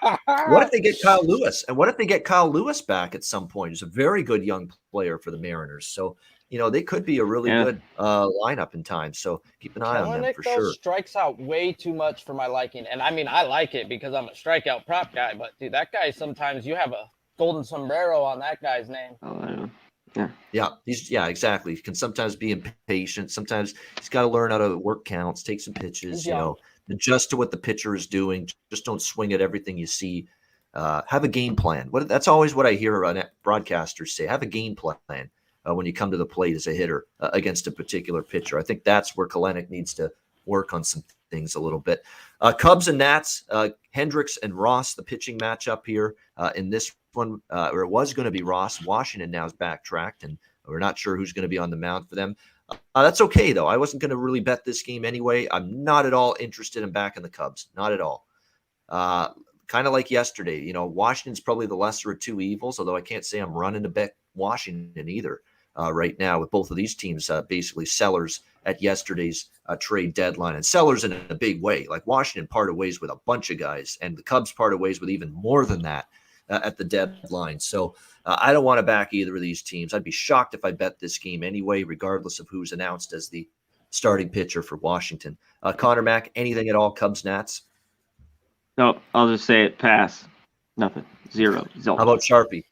What if they get Kyle Lewis? And what if they get Kyle Lewis back at some point? He's a very good young player for the Mariners. So, they could be a really good lineup in time. So keep an eye on them for sure. Strikes out way too much for my liking. And I mean, I like it because I'm a strikeout prop guy. But, dude, that guy, sometimes you have a golden sombrero on that guy's name. Oh, I know. Yeah, exactly. He can sometimes be impatient. Sometimes he's got to learn how to work counts, take some pitches, adjust to what the pitcher is doing. Just don't swing at everything you see. Have a game plan. That's always what I hear broadcasters say. Have a game plan when you come to the plate as a hitter against a particular pitcher. I think that's where Kalenic needs to work on some things a little bit. Cubs and Nats, Hendricks and Ross, the pitching matchup here in this one, or it was going to be Ross. Washington now is backtracked, and we're not sure who's going to be on the mound for them. That's okay, though. I wasn't going to really bet this game anyway. I'm not at all interested in backing the Cubs. Not at all. Kind of like yesterday. Washington's probably the lesser of two evils, although I can't say I'm running to bet Washington either right now, with both of these teams basically sellers at yesterday's trade deadline, and sellers in a big way. Like Washington parted ways with a bunch of guys, and the Cubs parted ways with even more than that at the deadline. So I don't want to back either of these teams. I'd be shocked if I bet this game anyway, regardless of who's announced as the starting pitcher for Washington. Conor Mac, anything at all, Cubs, Nats? No, I'll just say it. Pass. Nothing. Zero. How about Sharpe?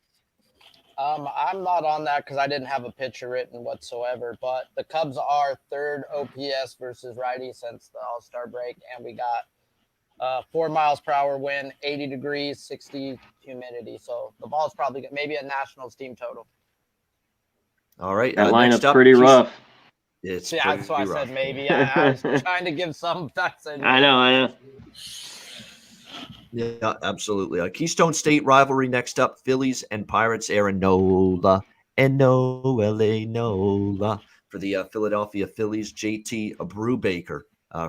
I'm not on that because I didn't have a pitcher written whatsoever, but the Cubs are third OPS versus righty since the All-Star break, and we got 4 miles per hour wind, 80 degrees, 60 humidity. So the ball's probably maybe a Nationals team total. All right. That lineup's pretty rough. It's that's why I said maybe. I was trying to give some facts. I know. Yeah, absolutely. Keystone State rivalry next up. Phillies and Pirates. Aaron Nola. N-O-L-A, for the Philadelphia Phillies. JT Brubaker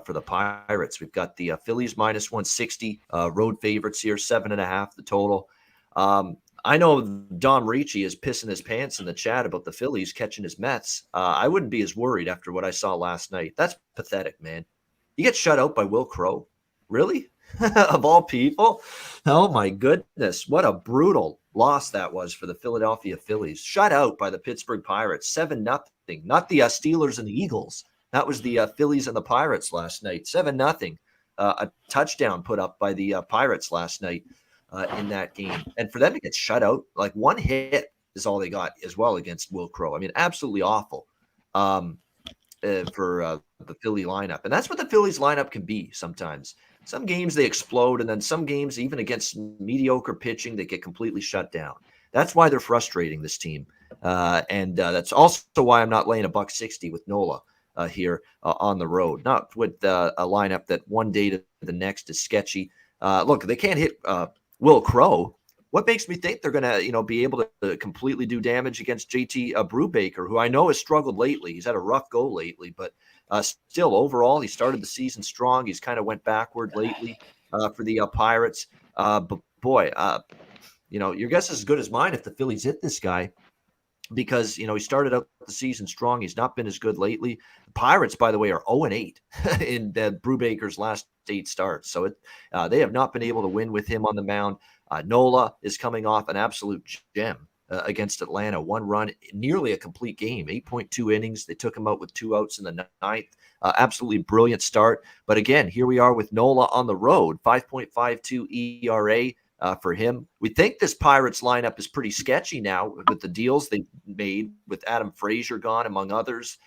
for the Pirates. We've got the Phillies minus 160. Road favorites here, 7.5 the total. I know Dom Ricci is pissing his pants in the chat about the Phillies catching his Mets. I wouldn't be as worried after what I saw last night. That's pathetic, man. You get shut out by Will Crowe. Really? Of all people? Oh, my goodness. What a brutal loss that was for the Philadelphia Phillies. Shut out by the Pittsburgh Pirates, 7-0. Not the Steelers and the Eagles. That was the Phillies and the Pirates last night, 7-0. A touchdown put up by the Pirates last night in that game. And for them to get shut out, like one hit is all they got as well against Will Crowe. I mean, absolutely awful for the Philly lineup. And that's what the Phillies lineup can be sometimes. Some games they explode, and then some games, even against mediocre pitching, they get completely shut down. That's why they're frustrating, this team. And that's also why I'm not laying $1.60 with Nola here on the road. Not with a lineup that one day to the next is sketchy. Look, they can't hit Will Crowe. What makes me think they're going to, be able to completely do damage against JT Brubaker, who I know has struggled lately. He's had a rough go lately, but still, overall, he started the season strong. He's kind of went backward lately for the Pirates. But boy, your guess is as good as mine if the Phillies hit this guy, because he started out the season strong. He's not been as good lately. The Pirates, by the way, are 0-8 in Brubaker's last 8 starts. So they have not been able to win with him on the mound. Nola is coming off an absolute gem against Atlanta. 1 run, nearly a complete game, 8.2 innings. They took him out with 2 outs in the 9th. Absolutely brilliant start. But again, here we are with Nola on the road, 5.52 ERA for him. We think this Pirates lineup is pretty sketchy now with the deals they made with Adam Frazier gone, among others.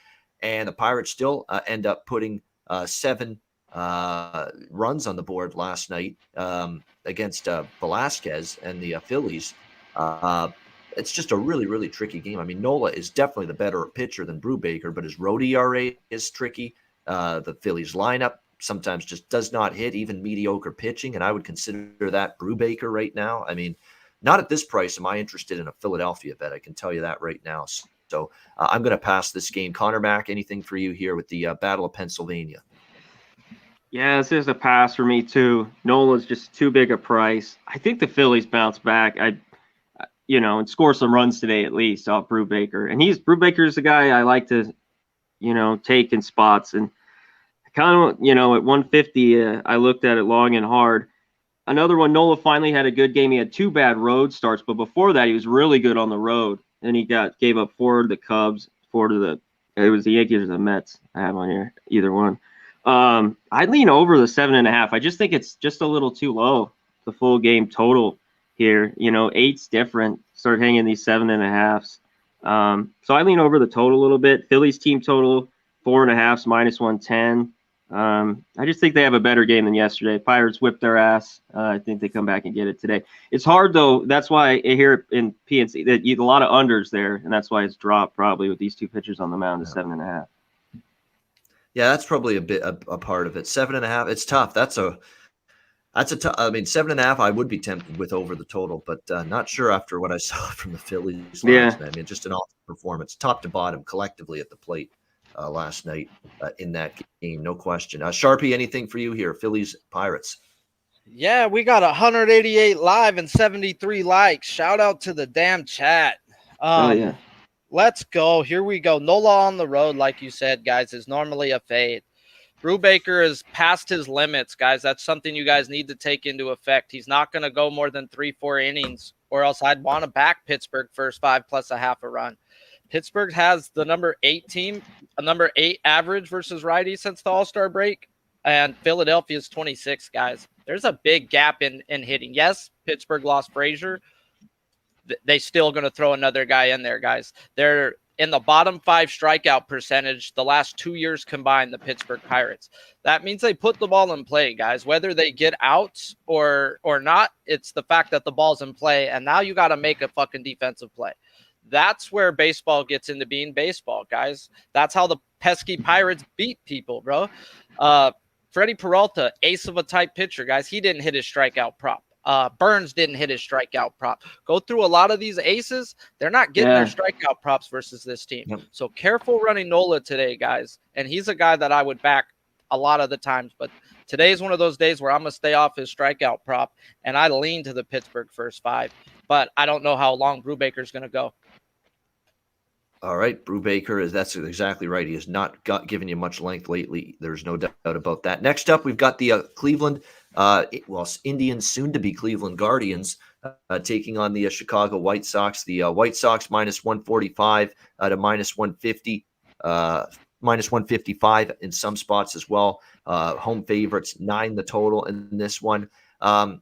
And the Pirates still end up putting 7 runs on the board last night against Velasquez and the Phillies. It's just a really, really tricky game. I mean, Nola is definitely the better pitcher than Brubaker, but his road ERA is tricky. The Phillies lineup sometimes just does not hit, even mediocre pitching. And I would consider that Brubaker right now. I mean, not at this price am I interested in a Philadelphia bet. I can tell you that right now. So I'm going to pass this game. Conor Mac, anything for you here with the Battle of Pennsylvania? Yeah, this is a pass for me too. Nola's just too big a price. I think the Phillies bounce back. And score some runs today at least off Brubaker. And Brubaker's the guy I like to, take in spots. And kind of, at 150, I looked at it long and hard. Another one, Nola finally had a good game. He had 2 bad road starts, but before that, he was really good on the road. And he gave up 4 to the Cubs, 4 to it was the Yankees or the Mets. I have on here, either one. I'd lean over the 7.5. I just think it's just a little too low, the full game total here. 8's different. Start hanging these 7.5s. So I lean over the total a little bit. Phillies team total 4.5s -110. I just think they have a better game than yesterday. Pirates whipped their ass. I think they come back and get it today. It's hard though. That's why here in PNC that a lot of unders there, and that's why it's dropped probably with these 2 pitchers on the mound to 7.5. Yeah, that's probably a part of it. 7.5. It's tough. That's a tough. I mean, 7.5. I would be tempted with over the total, but not sure after what I saw from the Phillies last night. I mean, just an awesome performance, top to bottom, collectively at the plate last night in that game, no question. Sharpe, anything for you here? Phillies Pirates. Yeah, we got 188 live and 73 likes. Shout out to the damn chat. Oh yeah. Let's go. Here we go. Nola on the road, like you said, guys, is normally a fade. Brubaker is past his limits, guys. That's something you guys need to take into effect. He's not going to go more than 3-4 innings, or else I'd want to back Pittsburgh first 5 plus a half a run. Pittsburgh has the number 8 team, a number 8 average versus righty since the All-Star break, and Philadelphia's 26, guys. There's a big gap in hitting. Yes, Pittsburgh lost Frazier. They still going to throw another guy in there, guys. They're in the bottom 5 strikeout percentage the last 2 years combined, the Pittsburgh Pirates. That means they put the ball in play, guys. Whether they get outs or not, it's the fact that the ball's in play, and now you got to make a fucking defensive play. That's where baseball gets into being baseball, guys. That's how the pesky Pirates beat people, bro. Freddie Peralta, ace of a type pitcher, guys. He didn't hit his strikeout prop. Burns didn't hit his strikeout prop. Go through a lot of these aces. They're not getting their strikeout props versus this team. Yep. So careful running Nola today, guys. And he's a guy that I would back a lot of the times. But today is one of those days where I'm going to stay off his strikeout prop. And I lean to the Pittsburgh first 5. But I don't know how long Brubaker's going to go. All right, Brubaker, that's exactly right. He has not given you much length lately. There's no doubt about that. Next up, we've got the Cleveland, Indians, soon to be Cleveland Guardians, taking on the Chicago White Sox. The White Sox -145 to -150, -155 in some spots as well. Home favorites, 9 the total in this one.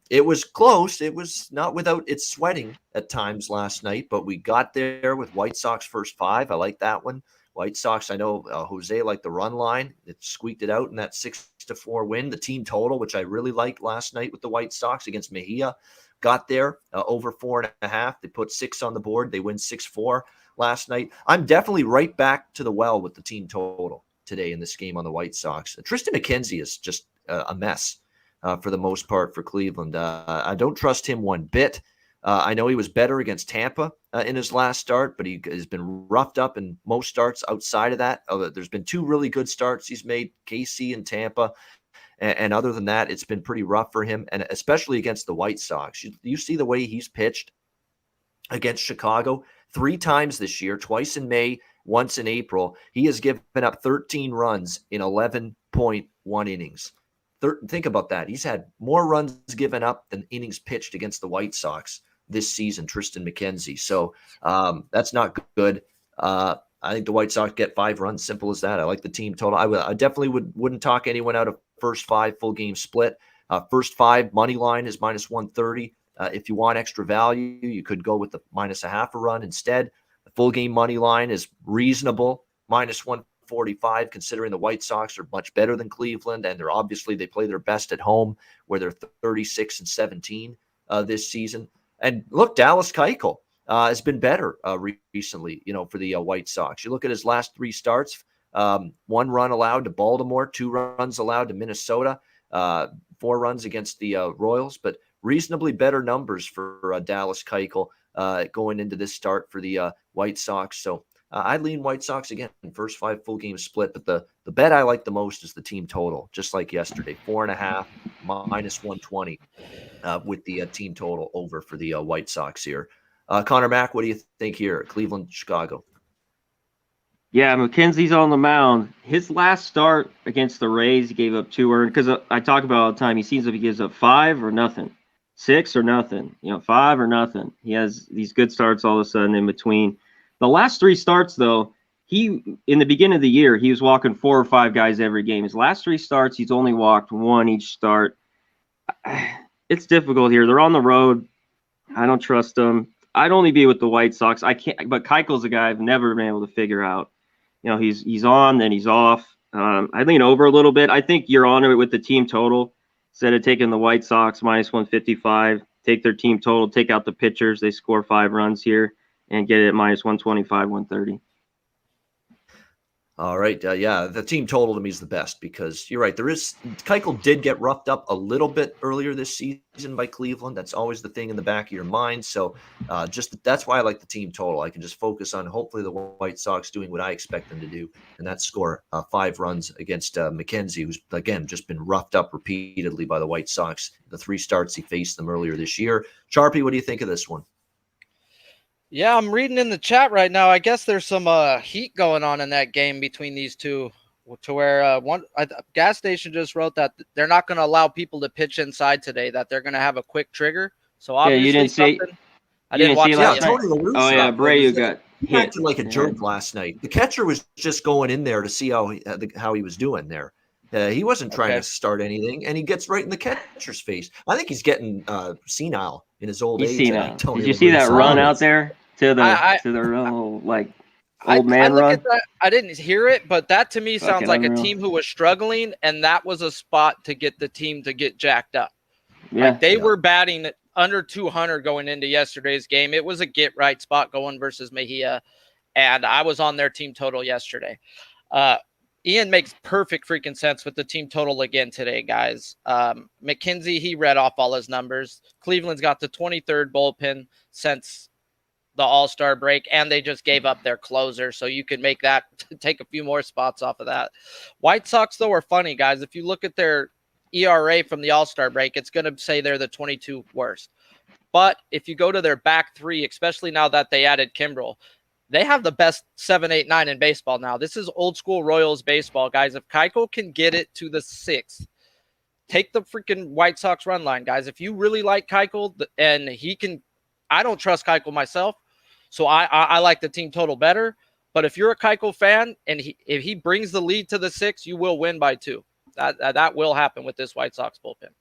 It was close. It was not without its sweating at times last night, but we got there with White Sox first 5. I like that one. White Sox, I know Jose liked the run line. It squeaked it out in that 6-4 win. The team total, which I really liked last night with the White Sox against Mejia, got there over 4.5. They put 6 on the board. They win 6-4 last night. I'm definitely right back to the well with the team total today in this game on the White Sox. Tristan McKenzie is just a mess. For the most part for Cleveland. I don't trust him one bit. I know he was better against Tampa in his last start, but he has been roughed up in most starts outside of that. There's been 2 really good starts he's made, KC and Tampa. And other than that, it's been pretty rough for him, and especially against the White Sox. You see the way he's pitched against Chicago 3 times this year, twice in May, once in April. He has given up 13 runs in 11.1 innings. Think about that. He's had more runs given up than innings pitched against the White Sox this season, Tristan McKenzie. So that's not good. I think the White Sox get 5 runs. Simple as that. I like the team total. I definitely wouldn't talk anyone out of first 5 full game split. First 5 money line is -130. If you want extra value, you could go with the -0.5 a run instead. The full game money line is reasonable, -145, considering the White Sox are much better than Cleveland, and they play their best at home, where they're 36-17 this season. And look, Dallas Keuchel has been better recently, for the White Sox. You look at his last 3 starts, 1 run allowed to Baltimore, 2 runs allowed to Minnesota, 4 runs against the Royals, but reasonably better numbers for Dallas Keuchel going into this start for the White Sox. So I lean White Sox again, first 5 full game split, but the bet I like the most is the team total, just like yesterday, 4.5 minus 120 with the team total over for the White Sox here. Conor Mac, what do you think here? Cleveland, Chicago. Yeah, McKenzie's on the mound. His last start against the Rays, he gave up 2 earned, because I talk about all the time. He seems like he gives up 5 or nothing, 6 or nothing, 5 or nothing. He has these good starts all of a sudden in between. The last 3 starts, though, in the beginning of the year, he was walking 4 or 5 guys every game. His last 3 starts, he's only walked 1 each start. It's difficult here. They're on the road. I don't trust them. I'd only be with the White Sox. I can't, but Keuchel's a guy I've never been able to figure out. He's on, then he's off. I lean over a little bit. I think you're on it with the team total. Instead of taking the White Sox minus 155, take their team total, take out the pitchers. They score 5 runs here and get it at minus 125, 130. All right. Yeah, the team total to me is the best because you're right. Keuchel did get roughed up a little bit earlier this season by Cleveland. That's always the thing in the back of your mind. So that's why I like the team total. I can just focus on hopefully the White Sox doing what I expect them to do, and that's score 5 runs against McKenzie, who's, again, just been roughed up repeatedly by the White Sox. The 3 starts he faced them earlier this year. Sharpie, what do you think of this one? Yeah, I'm reading in the chat right now. I guess there's some heat going on in that game between these two, to where a gas station just wrote that they're not going to allow people to pitch inside today, that they're going to have a quick trigger. So obviously, you didn't see. I didn't watch that. Tony La Russa, oh yeah, Abreu got he acted like a jerk last night. The catcher was just going in there to see how he was doing there. He wasn't trying to start anything, and he gets right in the catcher's face. I think he's getting senile in his old age. Senile. Did you see that run out there to the old man run? I didn't hear it, but that to me sounds like a team who was struggling, and that was a spot to get the team to get jacked up. Yeah, they were batting under 200 going into yesterday's game. It was a get right spot going versus Mejia, and I was on their team total yesterday. Ian makes perfect freaking sense with the team total again today, guys. McKenzie, he read off all his numbers. Cleveland's got the 23rd bullpen since the All-Star break, and they just gave up their closer, so you could make that take a few more spots off of that. White Sox, though, are funny, guys. If you look at their ERA from the All-Star break, it's going to say they're the 22 worst. But if you go to their back 3, especially now that they added Kimbrel, they have the best 7, 8, 9 in baseball now. This is old school Royals baseball, guys. If Keuchel can get it to the 6th, take the freaking White Sox run line, guys. If you really like Keuchel and he can, I don't trust Keuchel myself, so I like the team total better. But if you're a Keuchel fan and if he brings the lead to the 6, you will win by 2. That will happen with this White Sox bullpen.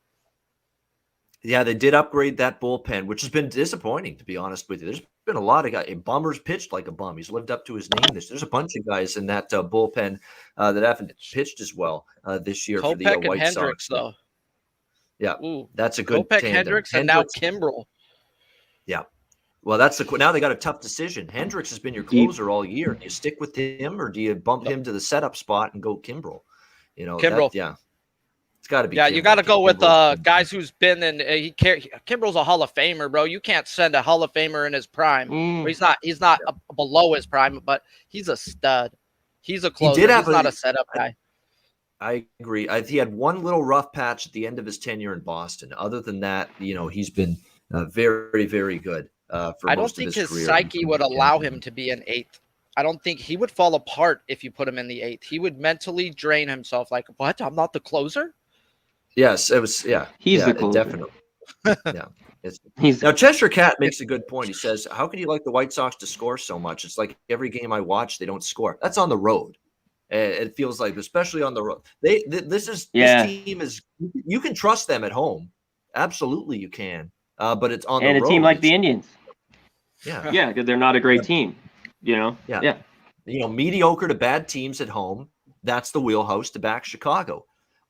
Yeah, they did upgrade that bullpen, which has been disappointing, to be honest with you. There's been a lot of guys. Bummer's pitched like a bum. He's lived up to his name. There's a bunch of guys in that bullpen that haven't pitched as well this year Kopech for the White Hendricks, Sox. Though. Yeah, ooh, that's a good Kopech, tandem. Hendricks, and now Kimbrel. Yeah. Well, now they got a tough decision. Hendricks has been your closer all year. Do you stick with him or do you bump him to the setup spot and go Kimbrel? Kimbrel. It's got to be. Yeah, Kimbrel. you got to go with guys who's been in. Kimbrel's a Hall of Famer, bro. You can't send a Hall of Famer in his prime. He's not below his prime, but he's a stud. He's a closer. He's not a setup guy. I agree. He had one little rough patch at the end of his tenure in Boston. Other than that, he's been very, very good. For I don't think his psyche would allow him to be an 8th. I don't think he would fall apart if you put him in the 8th. He would mentally drain himself. Like, what? I'm not the closer? Yes, it was. Yeah, he's the closer. Definitely. Yeah, now Cheshire Cat makes a good point. He says, "How can you like the White Sox to score so much? It's like every game I watch, they don't score. That's on the road. It feels like, especially on the road. This team is. You can trust them at home. Absolutely, you can. But it's on the road. And a team like the Indians. Yeah, because they're not a great team. Yeah. Mediocre to bad teams at home. That's the wheelhouse to back Chicago.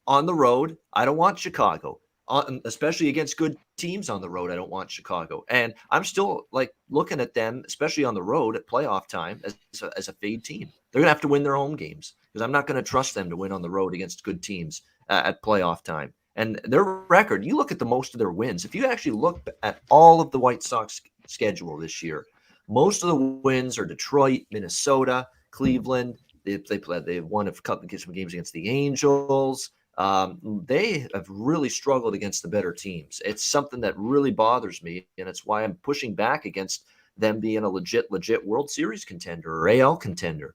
On the road, I don't want Chicago. especially against good teams on the road. I don't want Chicago, and I'm still like looking at them, especially on the road at playoff time, as a fade team. They're gonna have to win their home games because I'm not going to trust them to win on the road against good teams at playoff time. And their record, you look at the most of their wins. If you actually look at all of the White Sox schedule this year, most of the wins are Detroit, Minnesota, Cleveland. They've won a couple of games against the Angels. They have really struggled against the better teams. It's something that really bothers me, and it's why I'm pushing back against them being a legit World Series contender or AL contender.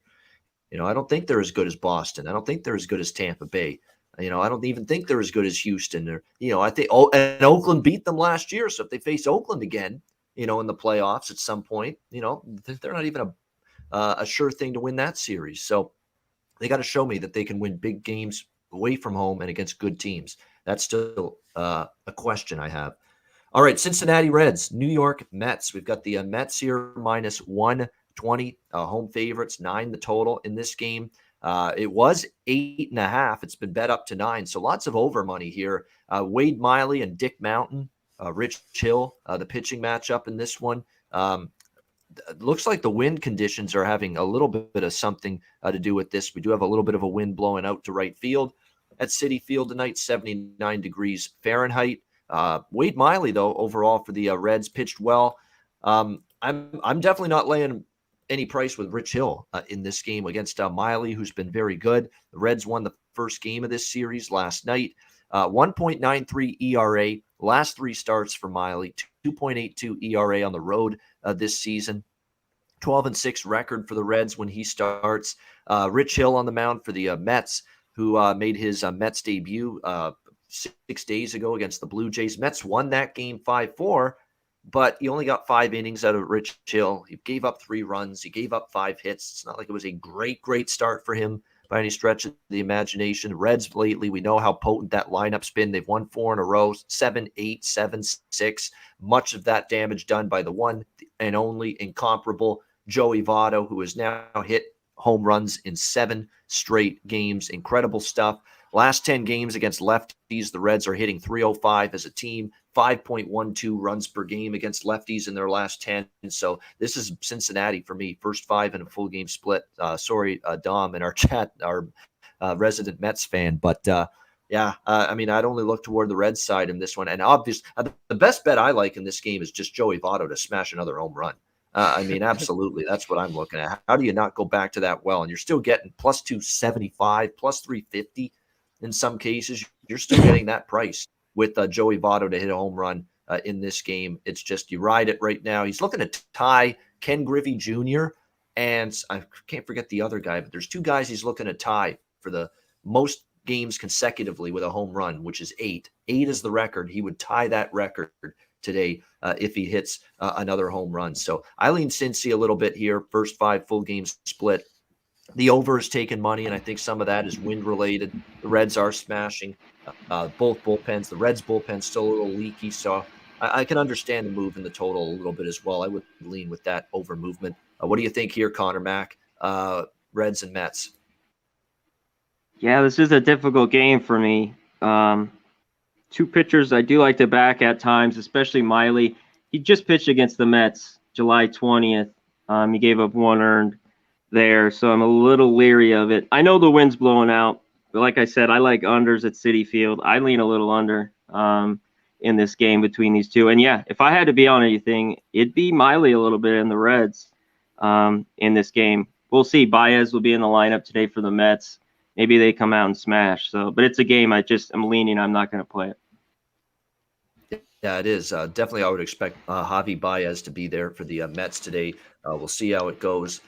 I don't think they're as good as Boston. I don't think they're as good as Tampa Bay. I don't even think they're as good as Houston. Or, I think and Oakland beat them last year. So if they face Oakland again, in the playoffs at some point, they're not even a sure thing to win that series. So they got to show me that they can win big games away from home and against good teams. That's still a question I have. All right, Cincinnati Reds, New York Mets. We've got the Mets here minus 120, home favorites, 9 the total in this game. It was 8.5. It's been bet up to 9. So lots of over money here. Wade Miley and Dick Mountain, Rich Hill, the pitching matchup in this one. It looks like the wind conditions are having a little bit of something to do with this. We do have a little bit of a wind blowing out to right field at Citi Field tonight, 79 degrees Fahrenheit. Wade Miley, though, overall for the Reds pitched well. I'm definitely not laying any price with Rich Hill in this game against Miley, who's been very good. The Reds won the first game of this series last night. 1.93 ERA, last 3 starts for Miley, 2.82 ERA on the road this season. 12-6 record for the Reds when he starts. Rich Hill on the mound for the Mets, who made his Mets debut 6 days ago against the Blue Jays. Mets won that game 5-4, but he only got 5 innings out of Rich Hill. He gave up 3 runs. He gave up 5 hits. It's not like it was a great start for him by any stretch of the imagination. Reds lately, we know how potent that lineup's been. They've won 4 in a row, 7-8, 7-6. Much of that damage done by the one and only incomparable Joey Votto, who has now hit home runs in 7 straight games. Incredible stuff. Last 10 games against lefties, the Reds are hitting 305 as a team, 5.12 runs per game against lefties in their last 10. So this is Cincinnati for me, first 5 in a full game split. Sorry, Dom, in our chat, our resident Mets fan. But I'd only look toward the Reds side in this one. And obviously, the best bet I like in this game is just Joey Votto to smash another home run. Absolutely. That's what I'm looking at. How do you not go back to that well? And you're still getting plus 275, plus 350 in some cases. You're still getting that price with Joey Votto to hit a home run in this game. It's just you ride it right now. He's looking to tie Ken Griffey Jr. and I can't forget the other guy, but there's 2 guys he's looking to tie for the most games consecutively with a home run, which is 8. 8 is the record. He would tie that record today if he hits another home run. So I lean Cincy a little bit here. First 5 full games split. The over is taking money, and I think some of that is wind related. The Reds are smashing both bullpens. The Reds bullpen's still a little leaky, so I can understand the move in the total a little bit as well. I would lean with that over movement. What do you think here, Conor Mac? Reds and Mets. Yeah, this is a difficult game for me. 2 pitchers I do like to back at times, especially Miley. He just pitched against the Mets July 20th. He gave up 1 earned there, so I'm a little leery of it. I know the wind's blowing out, but like I said, I like unders at Citi Field. I lean a little under in this game between these 2. And yeah, if I had to be on anything, it'd be Miley a little bit in the Reds in this game. We'll see. Baez will be in the lineup today for the Mets. Maybe they come out and smash. But it's a game I'm leaning. I'm not going to play it. Yeah, it is. Definitely, I would expect Javi Baez to be there for the Mets today. We'll see how it goes.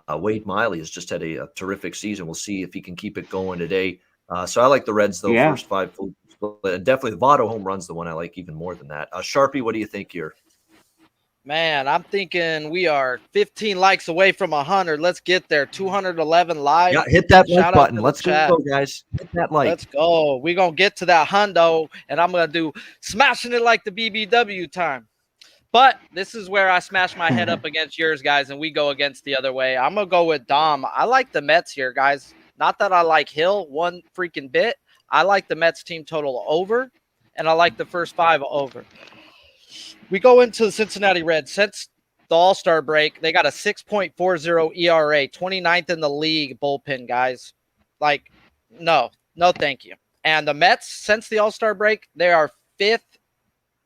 Wade Miley has just had a terrific season. We'll see if he can keep it going today. So I like the Reds, though, first 5 full split. And definitely the Votto home run's the one I like even more than that. Sharpie, what do you think here? Man, I'm thinking we are 15 likes away from 100. Let's get there. 211 live. Yeah, hit that like button. Let's go, guys. Hit that like. Let's go. We're going to get to that hundo, and I'm going to do smashing it like the BBW time. But this is where I smash my head up against yours, guys, and we go against the other way. I'm going to go with Dom. I like the Mets here, guys. Not that I like Hill one freaking bit. I like the Mets team total over. and I like the first 5 over. We go into the Cincinnati Reds. Since the All-Star break, they got a 6.40 ERA, 29th in the league bullpen, guys. Like, no, thank you. And the Mets, since the All-Star break, they are 5th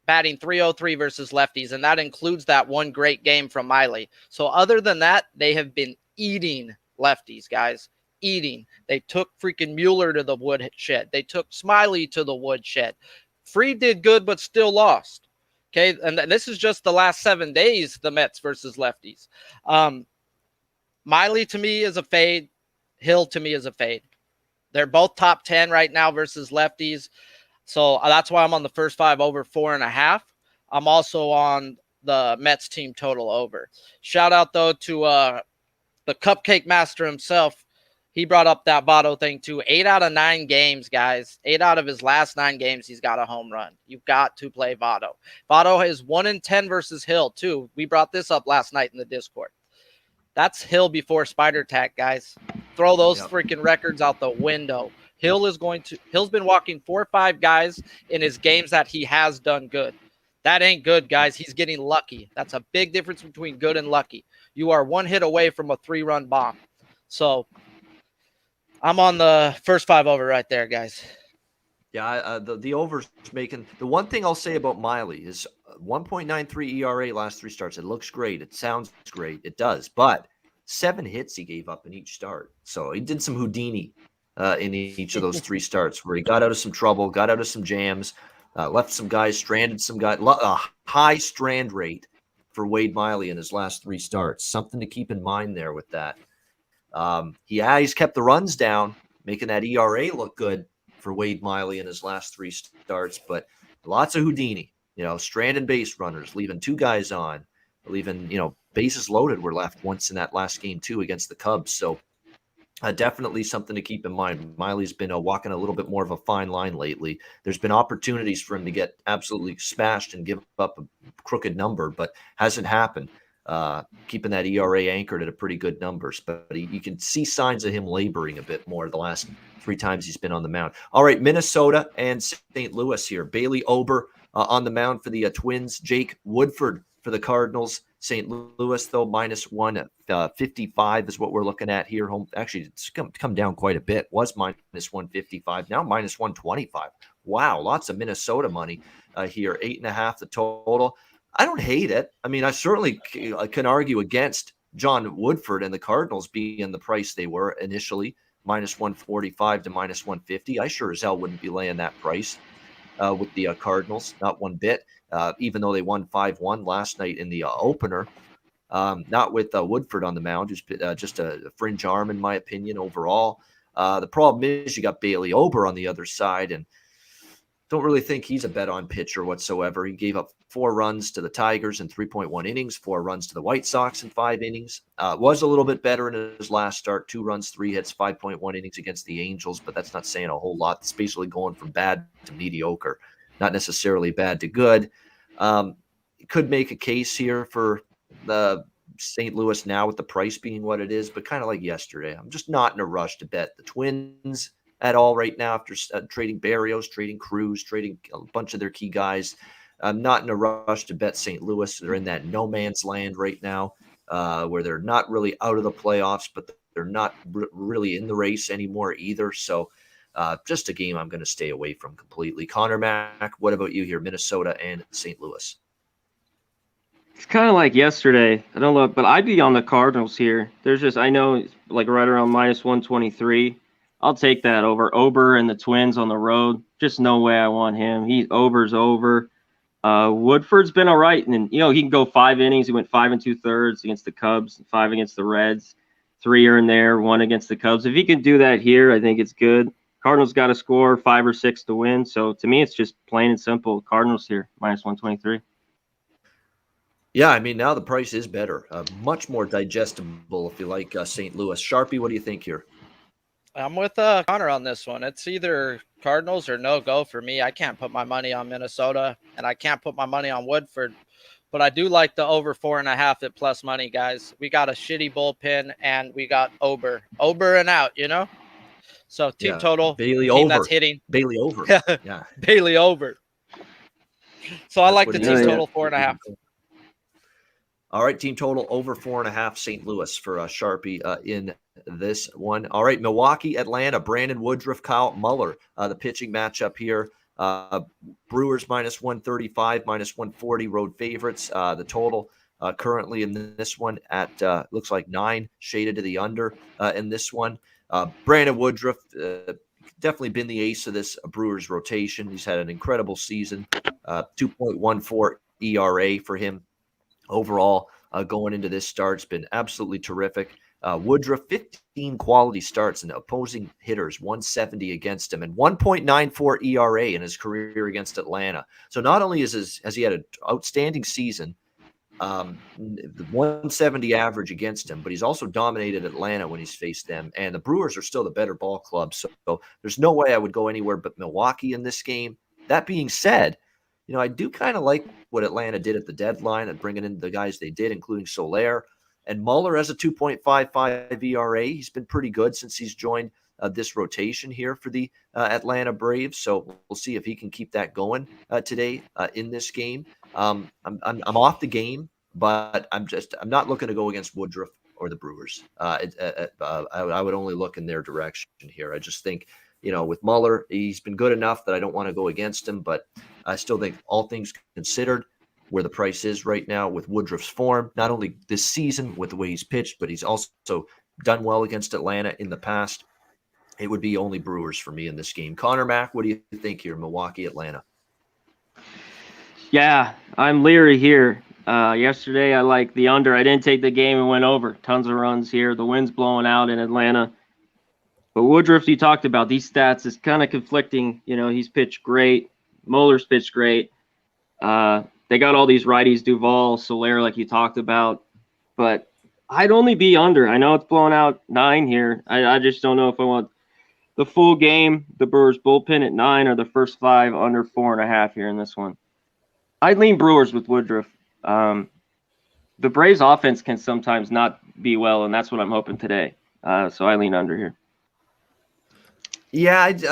batting .303 versus lefties, and that includes that one great game from Miley. So other than that, they have been eating lefties, guys. Eating. They took freaking Mueller to the woodshed. They took Smiley to the woodshed. Fried did good, but still lost. Okay, and this is just the last 7 days, the Mets versus lefties. Miley to me is a fade. Hill to me is a fade. They're both top 10 right now versus lefties. So that's why I'm on the first 5 over 4.5. I'm also on the Mets team total over. Shout out, though, to the cupcake master himself. He brought up that Votto thing, too. 8 out of 9 games, guys. 8 out of his last 9 games, he's got a home run. You've got to play Votto. Votto is 1-10 versus Hill, too. We brought this up last night in the Discord. That's Hill before Spider Tack, guys. Throw those freaking records out the window. Hill's been walking 4 or 5 guys in his games that he has done good. That ain't good, guys. He's getting lucky. That's a big difference between good and lucky. You are 1 hit away from a 3-run bomb. So I'm on the first 5 over right there, guys. Yeah, the over's making – the one thing I'll say about Miley is 1.93 ERA last 3 starts. It looks great. It sounds great. It does. But 7 hits he gave up in each start. So he did some Houdini in each of those 3 starts where he got out of some trouble, got out of some jams, left some guys, stranded some guys. A high strand rate for Wade Miley in his last 3 starts. Something to keep in mind there with that. He's kept the runs down, making that ERA look good for Wade Miley in his last 3 starts, but lots of Houdini, stranded base runners, leaving 2 guys on, leaving, bases loaded were left once in that last game too against the Cubs. So definitely something to keep in mind. Miley's been walking a little bit more of a fine line lately. There's been opportunities for him to get absolutely smashed and give up a crooked number, but hasn't happened. Keeping that ERA anchored at a pretty good numbers, but you can see signs of him laboring a bit more the last 3 times he's been on the mound. All right, Minnesota and St. Louis here. Bailey Ober on the mound for the Twins. Jake Woodford for the Cardinals. St. Louis, though, minus 155 is what we're looking at here. Actually, it's come down quite a bit. Was minus 155, now minus 125. Wow, lots of Minnesota money here. 8.5 the total. I don't hate it. I mean, I certainly can argue against John Woodford and the Cardinals being the price they were initially, minus 145 to minus 150. I sure as hell wouldn't be laying that price with the Cardinals, not one bit, even though they won 5-1 last night in the opener. Not with Woodford on the mound, who's just a fringe arm, in my opinion, overall. The problem is you got Bailey Ober on the other side, and don't really think he's a bet-on pitcher whatsoever. He gave up 4 runs to the Tigers in 3.1 innings, 4 runs to the White Sox in 5 innings. Was a little bit better in his last start, 2 runs, 3 hits, 5.1 innings against the Angels, but that's not saying a whole lot. It's basically going from bad to mediocre, not necessarily bad to good. Could make a case here for the St. Louis now with the price being what it is, but kind of like yesterday, I'm just not in a rush to bet the Twins at all right now after trading Barrios, trading Cruz, trading a bunch of their key guys. I'm not in a rush to bet St. Louis. They're in that no man's land right now where they're not really out of the playoffs, but they're not really in the race anymore either. So just a game I'm going to stay away from completely. Conor Mac, what about you here, Minnesota and St. Louis? It's kind of like yesterday. I don't know, but I'd be on the Cardinals here. There's just, I know, like right around minus 123. I'll take that over Ober and the Twins on the road. Just no way I want him. Ober's over. Woodford's been all right, and he can go 5 innings. He went 5 2/3 against the Cubs, 5 against the Reds, 3 here and there, 1 against the Cubs. If he can do that here, I think it's good. Cardinals got to score 5 or 6 to win. So to me, it's just plain and simple. Cardinals here minus 123. Yeah, I mean now the price is better, much more digestible if you like St. Louis. Sharpie, what do you think here? I'm with Connor on this one. It's either Cardinals or no go for me. I can't put my money on Minnesota, and I can't put my money on Woodford. But I do like the over 4.5 at plus money, guys. We got a shitty bullpen, and we got Ober and out, So team total, Bailey team over. that's hitting. Bailey over. Yeah. Bailey over. So I That's like what the he team is. total 4.5. All right, team total over 4.5. St. Louis for Sharpe in this one. All right, Milwaukee, Atlanta, Brandon Woodruff, Kyle Muller, the pitching matchup here. Brewers minus 135, minus 140 road favorites. The total currently in this one at looks like 9, shaded to the under in this one. Brandon Woodruff definitely been the ace of this Brewers rotation. He's had an incredible season. 2.14 ERA for him overall going into this start. It's been absolutely terrific. Woodruff, 15 quality starts and opposing hitters, 170 against him, and 1.94 ERA in his career against Atlanta. So not only has he had an outstanding season, the 170 average against him, but he's also dominated Atlanta when he's faced them. And the Brewers are still the better ball club. So there's no way I would go anywhere but Milwaukee in this game. That being said, I do kind of like what Atlanta did at the deadline and bringing in the guys they did, including Soler. And Muller has a 2.55 ERA. He's been pretty good since he's joined this rotation here for the Atlanta Braves. So we'll see if he can keep that going today in this game. I'm off the game, but I'm not looking to go against Woodruff or the Brewers. I would only look in their direction here. I just think, with Muller, he's been good enough that I don't want to go against him, but I still think all things considered, where the price is right now with Woodruff's form, not only this season with the way he's pitched, but he's also done well against Atlanta in the past. It would be only Brewers for me in this game. Conor Mac, what do you think here, Milwaukee, Atlanta? Yeah, I'm leery here. Yesterday, I liked the under. I didn't take the game and went over. Tons of runs here. The wind's blowing out in Atlanta. But Woodruff, you talked about these stats is kind of conflicting. He's pitched great. Muller's pitched great. They got all these righties, Duvall, Soler, like you talked about. But I'd only be under. I know it's blowing out 9 here. I just don't know if I want the full game, the Brewers bullpen at 9, or the first 5 under 4.5 here in this one. I'd lean Brewers with Woodruff. The Braves offense can sometimes not be well, and that's what I'm hoping today. So I lean under here. Yeah, these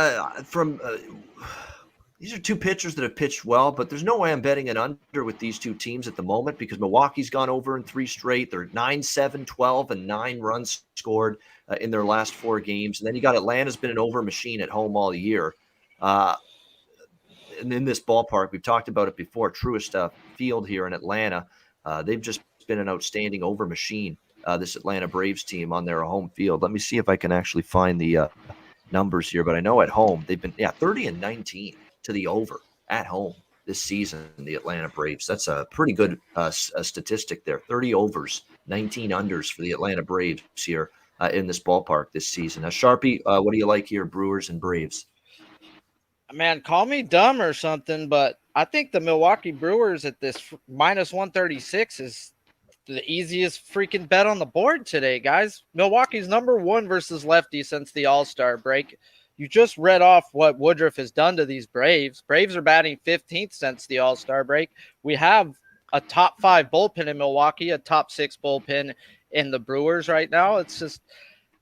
are two pitchers that have pitched well, but there's no way I'm betting an under with these two teams at the moment because Milwaukee's gone over in 3 straight. They're 9-7, 12, and 9 runs scored in their last 4 games. And then you got Atlanta's been an over machine at home all year. And in this ballpark, we've talked about it before, Truist Field here in Atlanta. They've just been an outstanding over machine, this Atlanta Braves team on their home field. Let me see if I can actually find the numbers here, but I know at home they've been 30-19 to the over at home this season, the Atlanta Braves. That's a pretty good statistic there. 30 overs, 19 unders for the Atlanta Braves here in this ballpark this season. Now, Sharpe, what do you like here, Brewers and Braves? Man, call me dumb or something, but I think the Milwaukee Brewers at this minus 136 is the easiest freaking bet on the board today, guys. Milwaukee's number 1 versus lefty since the All-Star break. You just read off what Woodruff has done to these Braves. Braves are batting 15th since the All-Star break. We have a top 5 bullpen in Milwaukee, a top 6 bullpen in the Brewers right now. It's just,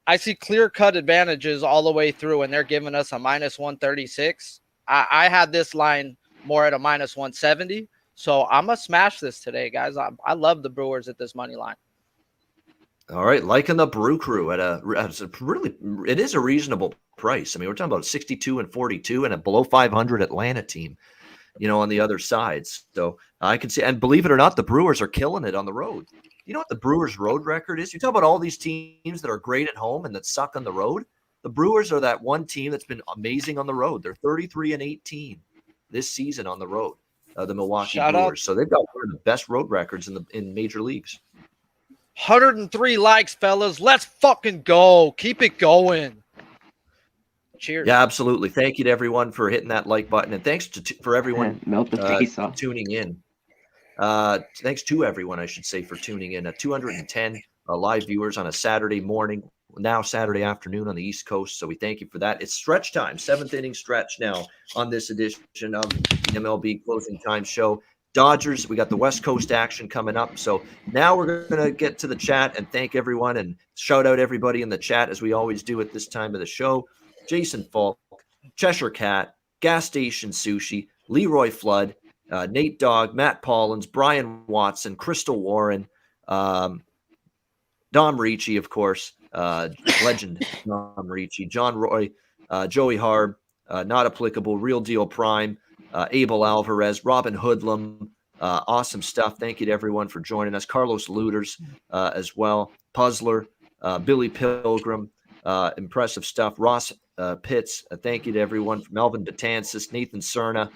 I see clear-cut advantages all the way through, and they're giving us a minus 136. I had this line more at a minus 170. So I'm going to smash this today, guys. I love the Brewers at this money line. All right, liking the Brew Crew it is a reasonable price. I mean, we're talking about 62 and 42 and a below 500 Atlanta team, on the other sides. So I can see, and believe it or not, the Brewers are killing it on the road. You know what the Brewers' road record is? You talk about all these teams that are great at home and that suck on the road. The Brewers are that one team that's been amazing on the road. They're 33-18 this season on the road. The Milwaukee Brewers. So they've got one of the best road records in major leagues. 103 likes, fellas. Let's fucking go. Keep it going. Cheers. Yeah, absolutely. Thank you to everyone for hitting that like button. And thanks for everyone melt the face off. Tuning in. Thanks to everyone, I should say, for tuning in. 210 live viewers on a Saturday morning, now Saturday afternoon on the East Coast. So we thank you for that. It's stretch time, 7th inning stretch now on this edition of the MLB Closing Time Show. Dodgers, we got the West Coast action coming up. So now we're going to get to the chat and thank everyone and shout out everybody in the chat as we always do at this time of the show. Jason Falk, Cheshire Cat, Gas Station Sushi, Leroy Flood, Nate Dogg, Matt Paulins, Brian Watson, Crystal Warren, Dom Ricci, of course, legend Dom Ricci, John Roy, Joey Harb, Not Applicable, Real Deal Prime, Abel Alvarez, Robin Hoodlum. Awesome stuff. Thank you to everyone for joining us. Carlos Luders as well. Puzzler, Billy Pilgrim. Impressive stuff. Ross Pitts. Thank you to everyone. Melvin Betances, Nathan Cerna,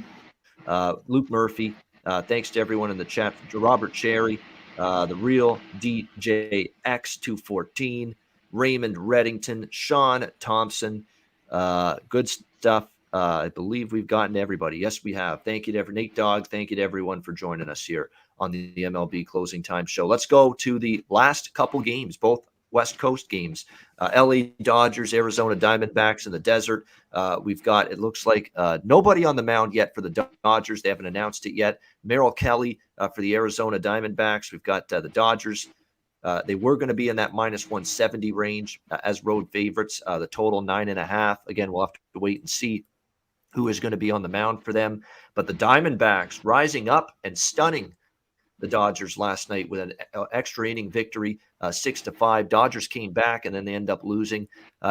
Luke Murphy. Thanks to everyone in the chat. Robert Cherry, the real DJ X214, Raymond Reddington, Sean Thompson. Good stuff. I believe we've gotten to everybody. Yes, we have. Thank you to Nate Dogg. Thank you to everyone for joining us here on the MLB Closing Time Show. Let's go to the last couple games, both West Coast games. LA Dodgers, Arizona Diamondbacks in the desert. We've got, it looks like nobody on the mound yet for the Dodgers. They haven't announced it yet. Merrill Kelly for the Arizona Diamondbacks. We've got the Dodgers. They were going to be in that minus 170 range as road favorites. The total 9.5. Again, we'll have to wait and see who is going to be on the mound for them. But the Diamondbacks rising up and stunning the Dodgers last night with an extra inning victory, 6-5. Dodgers came back and then they end up losing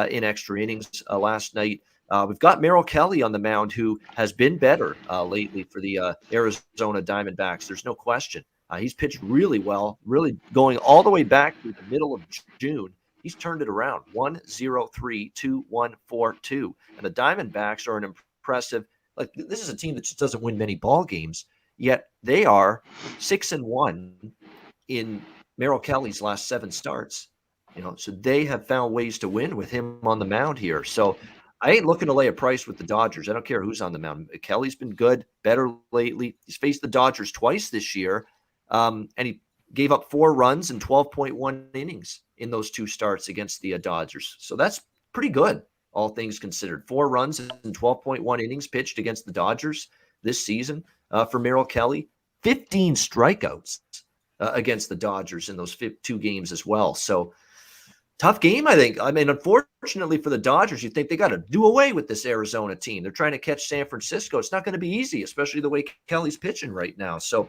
in extra innings last night. We've got Merrill Kelly on the mound, who has been better lately for the Arizona Diamondbacks. There's no question. He's pitched really well, really going all the way back to the middle of June. He's turned it around. 1-0-3-2-1-4-2. And the Diamondbacks are an impressive, like, this is a team that just doesn't win many ball games, yet they are 6-1 in Merrill Kelly's last 7 starts. So they have found ways to win with him on the mound here. So I ain't looking to lay a price with the Dodgers. I don't care who's on the mound. Kelly's been good, better lately. He's faced the Dodgers twice this year, and he gave up 4 runs in 12.1 innings in those 2 starts against the Dodgers. So that's pretty good, all things considered. 4 runs in 12.1 innings pitched against the Dodgers this season for Merrill Kelly. 15 strikeouts against the Dodgers in those 2 games as well. So tough game, I think. I mean, unfortunately for the Dodgers, you think they got to do away with this Arizona team. They're trying to catch San Francisco. It's not going to be easy, especially the way Kelly's pitching right now. So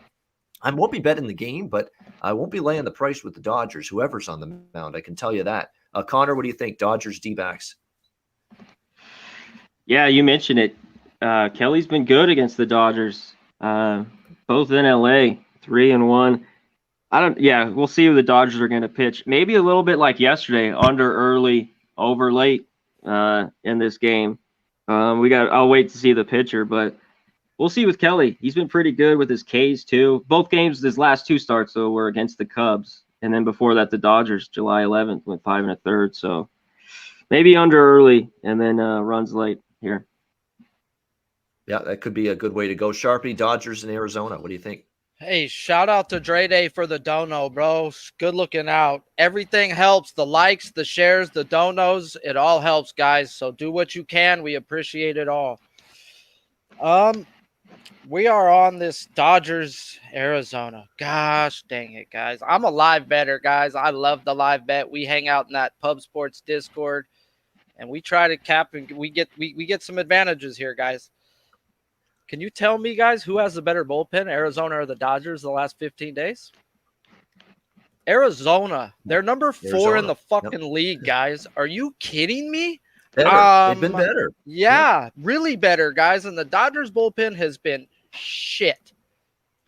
I won't be betting the game, but I won't be laying the price with the Dodgers, whoever's on the mound. I can tell you that. Connor, what do you think? Dodgers, D-backs? Yeah, you mentioned it. Kelly's been good against the Dodgers, both in LA, 3-1. We'll see who the Dodgers are going to pitch. Maybe a little bit like yesterday, under early, over late in this game. I'll wait to see the pitcher, but we'll see with Kelly. He's been pretty good with his Ks too. Both games, his last 2 starts though, were against the Cubs, and then before that, the Dodgers, July 11th, went 5 1/3. So maybe under early and then runs late here. Yeah, that could be a good way to go. Sharpie, Dodgers in Arizona. What do you think? Hey, shout out to Dre Day for the dono, bro. Good looking out. Everything helps. The likes, the shares, the donos. It all helps, guys. So do what you can. We appreciate it all. We are on this Dodgers, Arizona. Gosh dang it, guys. I'm a live better, guys. I love the live bet. We hang out in that Pub Sports Discord, and we try to cap, and we get some advantages here, guys. Can you tell me, guys, who has the better bullpen, Arizona or the Dodgers, the last 15 days? Arizona. They're number 4 in the fucking league, guys. Are you kidding me? Better. They've been better. Yeah, really better, guys. And the Dodgers bullpen has been shit.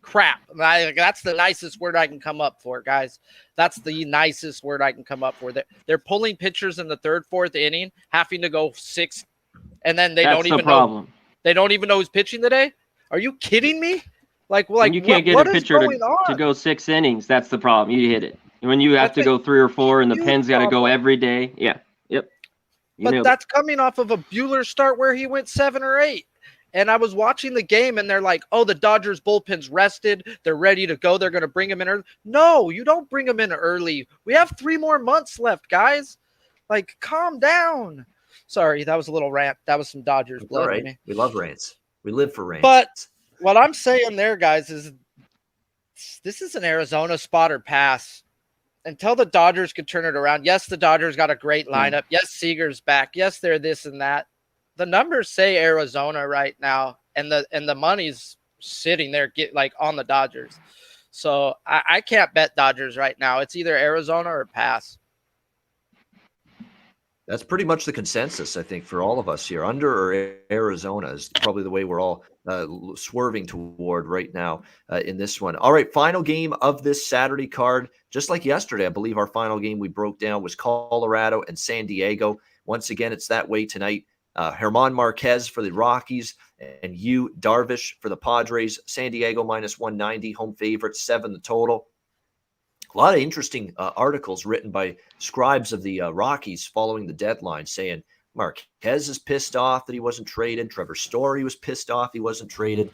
Crap. That's the nicest word I can come up for, guys. That's the nicest word I can come up for. They're pulling pitchers in the 3rd, 4th inning, having to go 6, and then they don't even know. They don't even know who's pitching today? Are you kidding me? Like you can't get a pitcher to go 6 innings. That's the problem. You hit it. When you have to go 3 or 4 and the pen's got to go every day. Yeah. Yep. But that's coming off of a Buehler start where he went 7 or 8. And I was watching the game and they're like, oh, the Dodgers bullpen's rested. They're ready to go. They're going to bring him in early. No, you don't bring him in early. We have 3 more months left, guys. Like, calm down. Sorry, that was a little rant. That was some Dodgers blood. All right. We love rants. We live for rants. But what I'm saying there, guys, is this is an Arizona spot or pass. Until the Dodgers can turn it around. Yes, the Dodgers got a great lineup. Yes, Seager's back. Yes, they're this and that. The numbers say Arizona right now, and the money's sitting there on the Dodgers. So I can't bet Dodgers right now. It's either Arizona or pass. That's pretty much the consensus, I think, for all of us here. Under or Arizona is probably the way we're all swerving toward right now in this one. All right, final game of this Saturday card. Just like yesterday, I believe our final game we broke down was Colorado and San Diego. Once again, it's that way tonight. German Marquez for the Rockies and Yu Darvish for the Padres. San Diego minus 190, home favorite, 7 the total. A lot of interesting articles written by scribes of the Rockies following the deadline saying Marquez is pissed off that he wasn't traded. Trevor Story was pissed off he wasn't traded.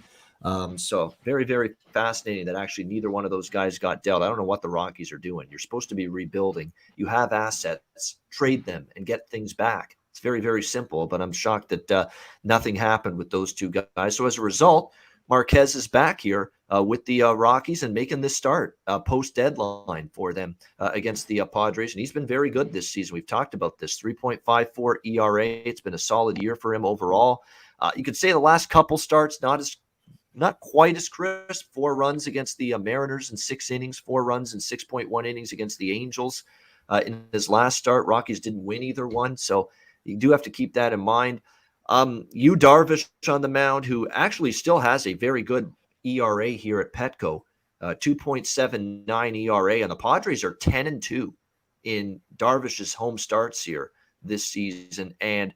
So very, very fascinating that actually neither one of those guys got dealt. I don't know what the Rockies are doing. You're supposed to be rebuilding. You have assets. Trade them and get things back. It's very, very simple, but I'm shocked that nothing happened with those two guys. So as a result, Marquez is back here with the Rockies and making this start post-deadline for them against the Padres. And he's been very good this season. We've talked about this, 3.54 ERA. It's been a solid year for him overall. You could say the last couple starts, not quite as crisp. 4 runs against the Mariners in 6 innings, 4 runs in 6.1 innings against the Angels. In his last start, Rockies didn't win either one. So you do have to keep that in mind. Yu Darvish on the mound, who actually still has a very good ERA here at Petco, 2.79 ERA, and the Padres are 10-2 in Darvish's home starts here this season. And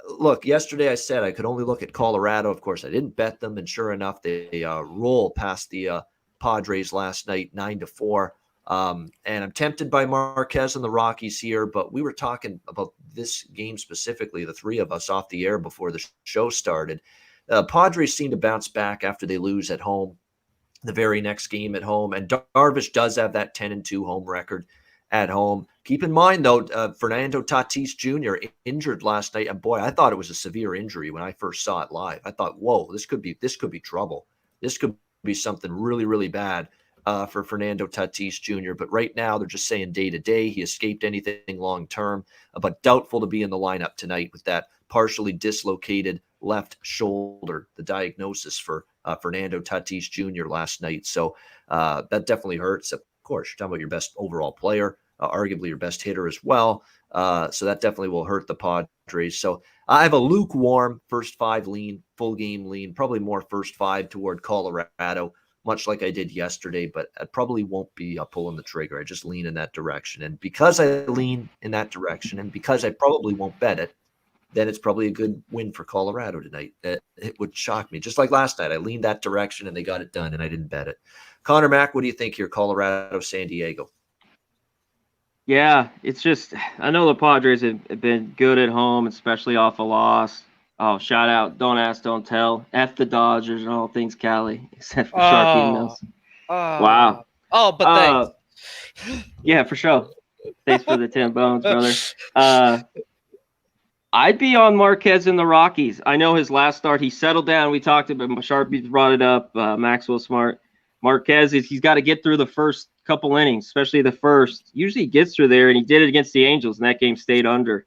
look, yesterday I said I could only look at Colorado. Of course, I didn't bet them, and sure enough, they roll past the Padres last night, 9-4. And I'm tempted by Marquez and the Rockies here, but we were talking about this game specifically, the three of us off the air before the show started. Padres seem to bounce back after they lose at home, the very next game at home. And Darvish does have that 10-2 home record at home. Keep in mind, though, Fernando Tatis Jr. injured last night. And boy, I thought it was a severe injury when I first saw it live. I thought, whoa, this could be trouble. This could be something really, really bad for Fernando Tatis Jr. But right now, they're just saying day-to-day. He escaped anything long-term, but doubtful to be in the lineup tonight with that partially dislocated left shoulder, the diagnosis for Fernando Tatis Jr. last night. So that definitely hurts. Of course, you're talking about your best overall player, arguably your best hitter as well. So that definitely will hurt the Padres. So I have a lukewarm first 5 lean, full game lean, probably more first 5 toward Colorado, much like I did yesterday, but I probably won't be pulling the trigger. I just lean in that direction. And because I lean in that direction and because I probably won't bet it, then it's probably a good win for Colorado tonight. It would shock me. Just like last night, I leaned that direction and they got it done and I didn't bet it. Conor Mac, what do you think here, Colorado, San Diego? Yeah, it's just, I know the Padres have been good at home, especially off a loss. Oh, shout out, don't ask, don't tell. F the Dodgers and all things Cali, except for Sharpe and Nelson. Wow. Oh, but thanks. Yeah, for sure. Thanks for the 10 bones, brother. I'd be on Marquez in the Rockies. I know his last start, he settled down. We talked about Sharpe brought it up, Maxwell Smart. Marquez, he's got to get through the first couple innings, especially the first. Usually he gets through there, and he did it against the Angels, and that game stayed under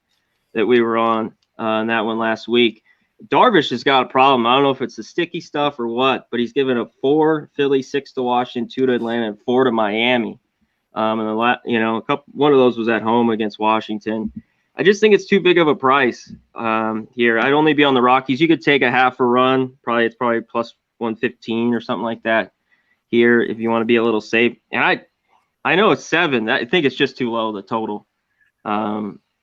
that we were on in that one last week. Darvish has got a problem. I don't know if it's the sticky stuff or what, but he's given up 4 Philly, 6 to Washington, 2 to Atlanta, and 4 to Miami. And one of those was at home against Washington. I just think it's too big of a price here. I'd only be on the Rockies. You could take a half a run. It's probably plus 115 or something like that here if you want to be a little safe. And I know it's 7. I think it's just too low, the total.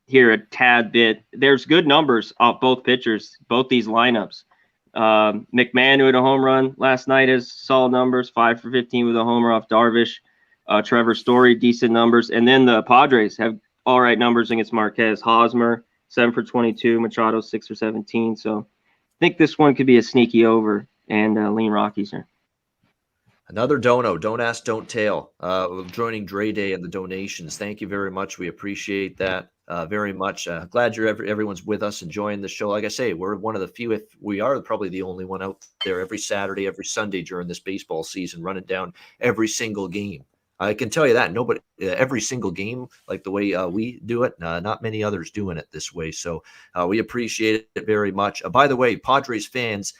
Here a tad bit. There's good numbers off both pitchers, both these lineups. McMahon, who had a home run last night, has solid numbers, 5 for 15 with a homer off Darvish. Trevor Story, decent numbers. And then the Padres have all right numbers against Marquez. Hosmer, 7 for 22. Machado, 6 for 17. So I think this one could be a sneaky over and lean Rockies here. Another dono, don't ask, don't tell. Joining Dre Day and the donations. Thank you very much. We appreciate that very much. Glad everyone's with us enjoying the show. Like I say, we're one of the few, if we are probably the only one out there every Saturday, every Sunday during this baseball season, running down every single game. I can tell you that nobody, every single game, like the way we do it, not many others doing it this way. So we appreciate it very much. By the way, Padres fans,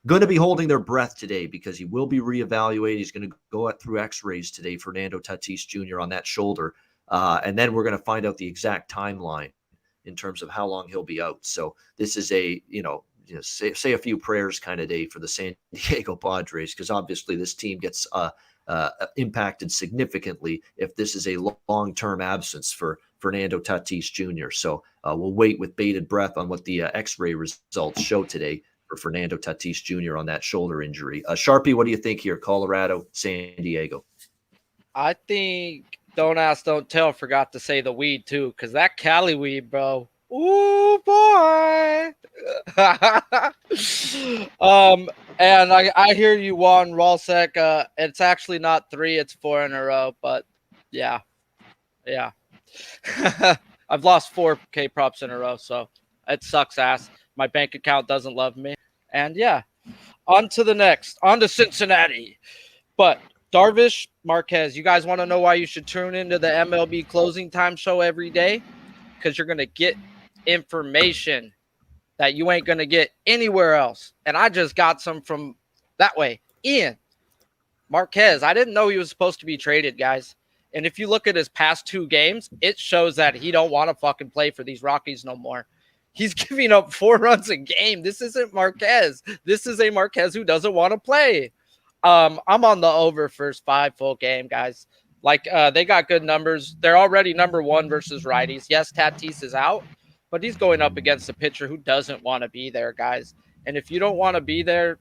going to be holding their breath today because he will be reevaluated. He's going to go through x-rays today, Fernando Tatis Jr. on that shoulder. And then we're going to find out the exact timeline in terms of how long he'll be out. So this is a, say a few prayers kind of day for the San Diego Padres, because obviously this team gets impacted significantly if this is a long-term absence for Fernando Tatis Jr. So we'll wait with bated breath on what the x-ray results show today for Fernando Tatis Jr. on that shoulder injury. Sharpie, what do you think here? Colorado, San Diego. I think Don't Ask, Don't Tell forgot to say the weed too, because that Cali weed, bro. Ooh, boy. And I hear you, Juan Ralsek. It's actually not 3, it's 4 in a row, but yeah. I've lost 4K props in a row, so it sucks ass. My bank account doesn't love me. And yeah, on to Cincinnati. But Darvish, Marquez, you guys want to know why you should tune into the MLB Closing Time show every day? Because you're going to get information that you ain't going to get anywhere else. And I just got some from that way. Ian, Marquez, I didn't know he was supposed to be traded, guys. And if you look at his past 2 games, it shows that he don't want to fucking play for these Rockies no more. He's giving up 4 runs a game. This isn't Marquez. This is a Marquez who doesn't want to play. I'm on the over first 5 full game, guys. Like, they got good numbers. They're already number 1 versus righties. Yes, Tatis is out, but he's going up against a pitcher who doesn't want to be there, guys. And if you don't want to be there,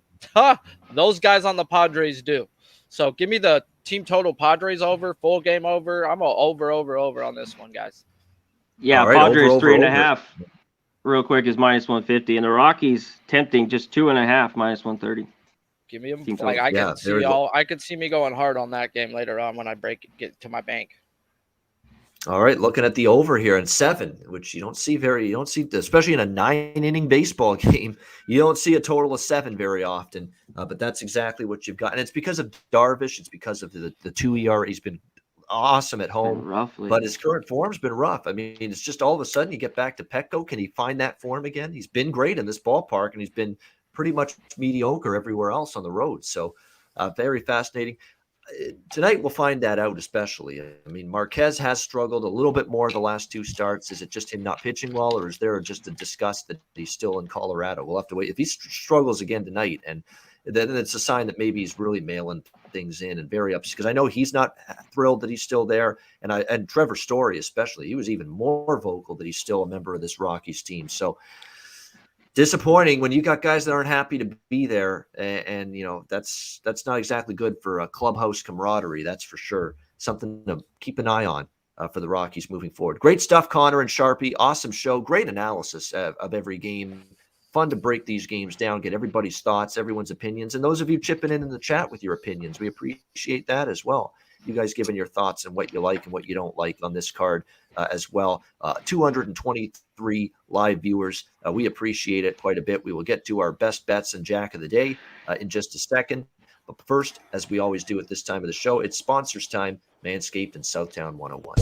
those guys on the Padres do. So give me the team total Padres over, full game over. I'm over on this one, guys. Yeah, right, Padres over, 3.5. Real quick is -150, and the Rockies tempting just 2.5 -130. Give me them. Team Like total. I could see me going hard on that game later on when I get to my bank. All right, looking at the over here in 7, which you don't see, especially in a 9-inning baseball game, you don't see a total of 7 very often. But that's exactly what you've got, and it's because of Darvish. It's because of the 2 ERA. He's been awesome at home, but his current form's been rough. I mean, it's just all of a sudden you get back to Petco. Can he find that form again? He's been great in this ballpark, and he's been pretty much mediocre everywhere else on the road. So very fascinating. Tonight we'll find that out, especially. I mean, Marquez has struggled a little bit more the last 2 starts. Is it just him not pitching well, or is there just a disgust that he's still in Colorado? We'll have to wait. If he struggles again tonight, and then it's a sign that maybe he's really mailing things in and very upset, because I know he's not thrilled that he's still there. And Trevor Story especially, he was even more vocal that he's still a member of this Rockies team. So disappointing when you got guys that aren't happy to be there, and that's not exactly good for a clubhouse camaraderie. That's for sure. Something to keep an eye on for the Rockies moving forward. Great stuff, Conor and Sharpie. Awesome show. Great analysis of every game. Fun to break these games down, get everybody's thoughts, everyone's opinions, and those of you chipping in the chat with your opinions. We appreciate that as well. You guys giving your thoughts and what you like and what you don't like on this card as well. 223 live viewers. We appreciate it quite a bit. We will get to our best bets and Jack of the Day in just a second. But first, as we always do at this time of the show, it's sponsors time, Manscaped and Southtown 101.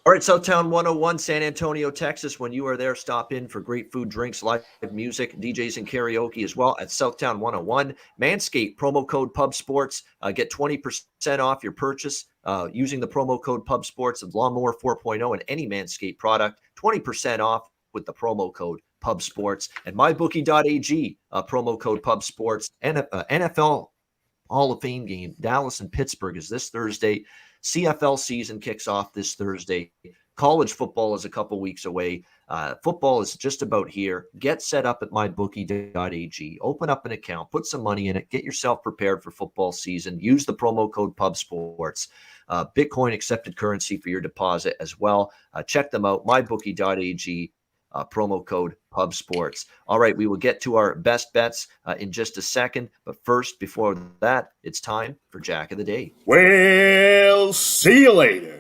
All right, Southtown 101, San Antonio, Texas. When you are there, stop in for great food, drinks, live music, DJs, and karaoke as well at Southtown 101. Manscaped, promo code PubSports. Get 20% off your purchase using the promo code PubSports of Lawnmower 4.0 and any Manscaped product. 20% off with the promo code Pub Sports and mybookie.ag, promo code Pub Sports. And NFL Hall of Fame game, Dallas and Pittsburgh, is this Thursday. CFL season kicks off this Thursday. College football is a couple weeks away. Football is just about here. Get set up at mybookie.ag. Open up an account. Put some money in it. Get yourself prepared for football season. Use the promo code PubSports. Bitcoin accepted currency for your deposit as well. Check them out. mybookie.ag. Promo code PubSports. All right, we will get to our best bets in just a second. But first, before that, it's time for Jack of the Day. Well, see you later.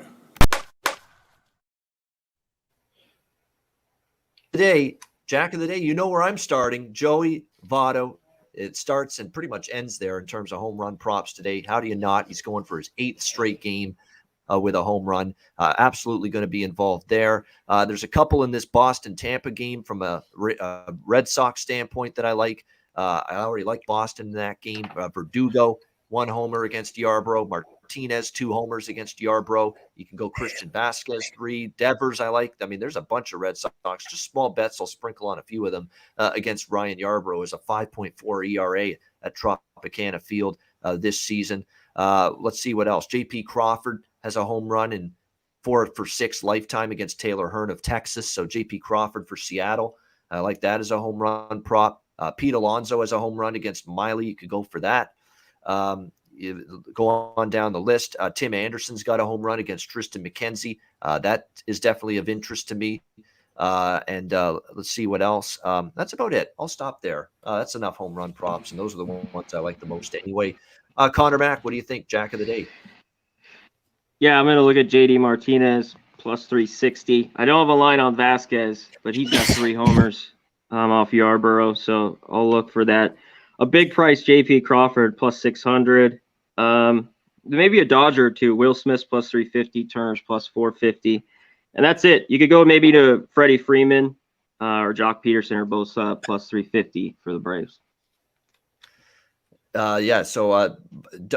Today, Jack of the Day, you know where I'm starting. Joey Votto. It starts and pretty much ends there in terms of home run props today. How do you not? He's going for his 8th straight game with a home run. Absolutely going to be involved there. There's a couple in this Boston-Tampa game from a Red Sox standpoint that I like. I already like Boston in that game. Verdugo, 1 homer against Yarbrough. Martinez, 2 homers against Yarbrough. You can go Christian Vasquez, 3. Devers, I like. I mean, there's a bunch of Red Sox, just small bets. I'll sprinkle on a few of them against Ryan Yarbrough as a 5.4 ERA at Tropicana Field this season. Let's see what else. J.P. Crawford has a home run in 4 for 6 lifetime against Taylor Hearn of Texas. So J.P. Crawford for Seattle. I like that as a home run prop. Pete Alonso has a home run against Miley. You could go for that. You go on down the list. Tim Anderson's got a home run against Tristan McKenzie. That is definitely of interest to me. And let's see what else. That's about it. I'll stop there. That's enough home run props, and those are the ones I like the most anyway. Conor Mac, what do you think? Jack of the Day. Yeah, I'm going to look at JD Martinez, plus 360. I don't have a line on Vasquez, but he's got 3 homers off Yarborough, so I'll look for that. A big price, J.P. Crawford, plus 600. Maybe a Dodger or 2. Will Smith's plus 350, Turner's plus 450. And that's it. You could go maybe to Freddie Freeman or Jock Peterson are both plus 350 for the Braves. So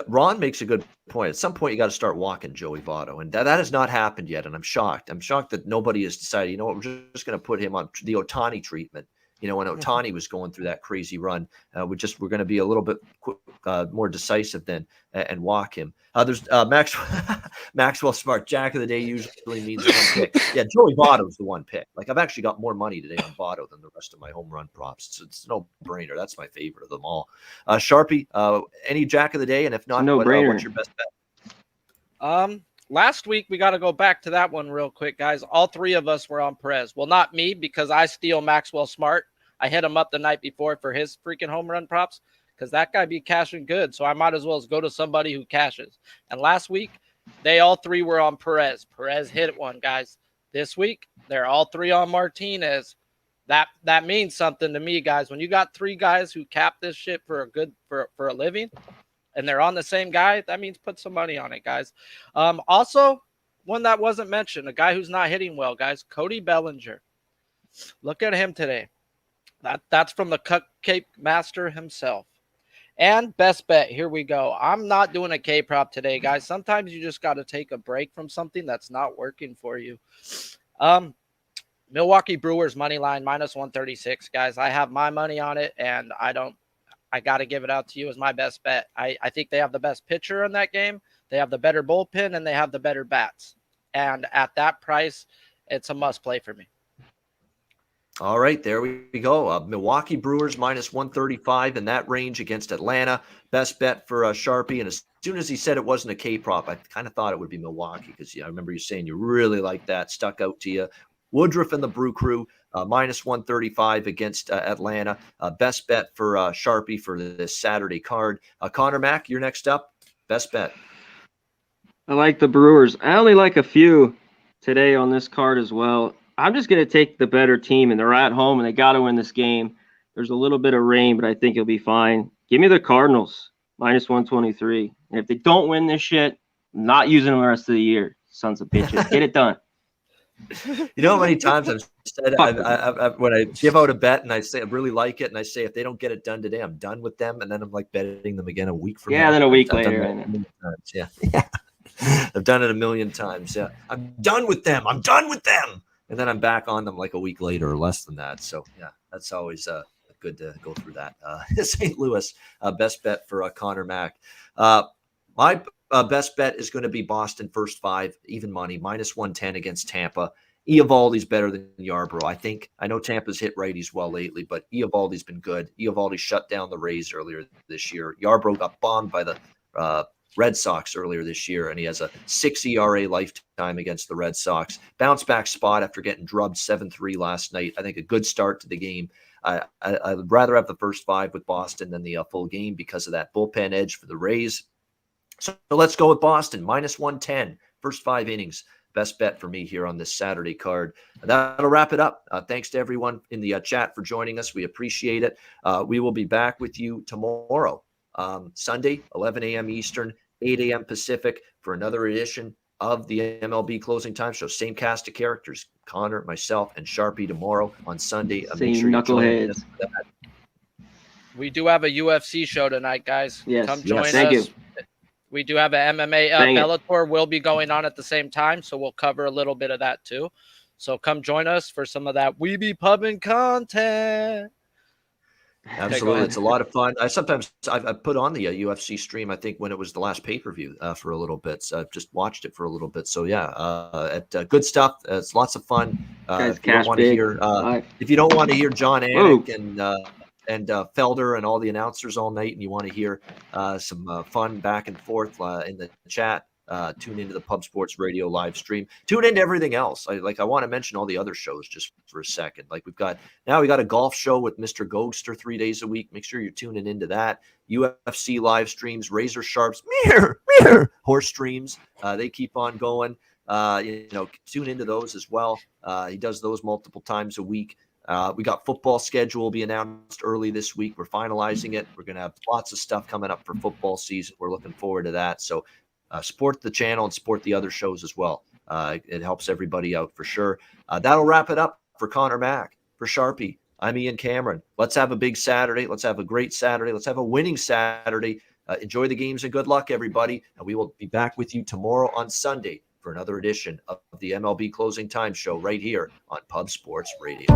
Ron makes a good point. At some point, you got to start walking Joey Votto, and that has not happened yet. And I'm shocked. I'm shocked that nobody has decided, you know what, we're just going to put him on the Ohtani treatment. You know, when Ohtani was going through that crazy run, we're going to be a little bit more decisive then and walk him. There's Maxwell Smart. Jack of the Day usually means one pick. Yeah, Joey Votto's the one pick. Like, I've actually got more money today on Votto than the rest of my home run props. It's no brainer. That's my favorite of them all. Sharpie, any Jack of the Day? And if not, what's your best bet? Last week, we got to go back to that one real quick, guys. All 3 of us were on Perez. Well, not me, because I steal Maxwell Smart. I hit him up the night before for his freaking home run props because that guy be cashing good. So I might as well go to somebody who cashes. And last week, they all 3 were on Perez. Perez hit one, guys. This week, they're all 3 on Martinez. That means something to me, guys. When you got 3 guys who cap this shit for a living, and they're on the same guy, that means put some money on it, guys. Also, one that wasn't mentioned, a guy who's not hitting well, guys, Cody Bellinger. Look at him today. That's from the Cupcake Master himself. And best bet, here we go. I'm not doing a K-prop today, guys. Sometimes you just got to take a break from something that's not working for you. Milwaukee Brewers money line, minus 136, guys. I have my money on it, and I got to give it out to you as my best bet. I think they have the best pitcher in that game. They have the better bullpen, and they have the better bats. And at that price, it's a must play for me. All right, there we go. Milwaukee Brewers minus 135 in that range against Atlanta. Best bet for Sharpie. And as soon as he said it wasn't a K-prop, I kind of thought it would be Milwaukee because I remember you saying you really like that. Stuck out to you. Woodruff and the Brew Crew, minus 135 against Atlanta. Best bet for Sharpie for this Saturday card. Conor Mac, you're next up. Best bet. I like the Brewers. I only like a few today on this card as well. I'm just going to take the better team, and they're at home, and they got to win this game. There's a little bit of rain, but I think it'll be fine. Give me the Cardinals, minus 123. And if they don't win this shit, I'm not using them the rest of the year. Sons of bitches. Get it done. You know how many times I've said when I give out a bet and I say I really like it, and I say if they don't get it done today, I'm done with them, and then I'm like betting them again a week from now. Yeah, then a week I've later. Yeah. I've done it a million times. Yeah, I'm done with them. I'm done with them. and then I'm back on them like a week later or less than that. So yeah, that's always good to go through that. St. Louis, best bet for Conor Mac. My best bet is going to be Boston first 5, even money, -110 against Tampa. Eovaldi's better than Yarbrough, I think. I know Tampa's hit righties well lately, but Eovaldi's been good. Eovaldi shut down the Rays earlier this year. Yarbrough got bombed by the Red Sox earlier this year, and he has a 6 ERA lifetime against the Red Sox. Bounce back spot after getting drubbed 7-3 last night. I think a good start to the game. I'd rather have the first 5 with Boston than the full game because of that bullpen edge for the Rays. So let's go with Boston, -110, first 5 innings. Best bet for me here on this Saturday card. That'll wrap it up. Thanks to everyone in the chat for joining us. We appreciate it. We will be back with you tomorrow, Sunday, 11 a.m. Eastern, 8 a.m. Pacific, for another edition of the MLB Closing Time Show. Same cast of characters, Connor, myself, and Sharpie tomorrow on Sunday. Make sure you join us for that. We do have a UFC show tonight, guys. Yes. Come join us. Thank you. We do have an MMA. Bellator will be going on at the same time, so we'll cover a little bit of that too. So come join us for some of that We Be Pubbing content. Absolutely. It's a lot of fun. I put on the UFC stream, I think, when it was the last pay-per-view for a little bit. So I've just watched it for a little bit. So yeah, good stuff. It's lots of fun. If you don't want to hear John Anik and Felder and all the announcers all night, and you want to hear some fun back and forth in the chat, tune into the Pub Sports Radio live stream. Tune into everything else. I want to mention all the other shows just for a second. Like we got a golf show with Mr. Gogster 3 days a week. Make sure you're tuning into that. UFC live streams, Razor Sharp's horse streams. They keep on going. Tune into those as well. He does those multiple times a week. We got football schedule will be announced early this week. We're finalizing it. We're going to have lots of stuff coming up for football season. We're looking forward to that. So support the channel and support the other shows as well. It helps everybody out for sure. That'll wrap it up for Conor Mac, for Sharpie. I'm Ian Cameron. Let's have a big Saturday. Let's have a great Saturday. Let's have a winning Saturday. Enjoy the games and good luck, everybody. And we will be back with you tomorrow on Sunday for another edition of the MLB Closing Time Show right here on Pub Sports Radio.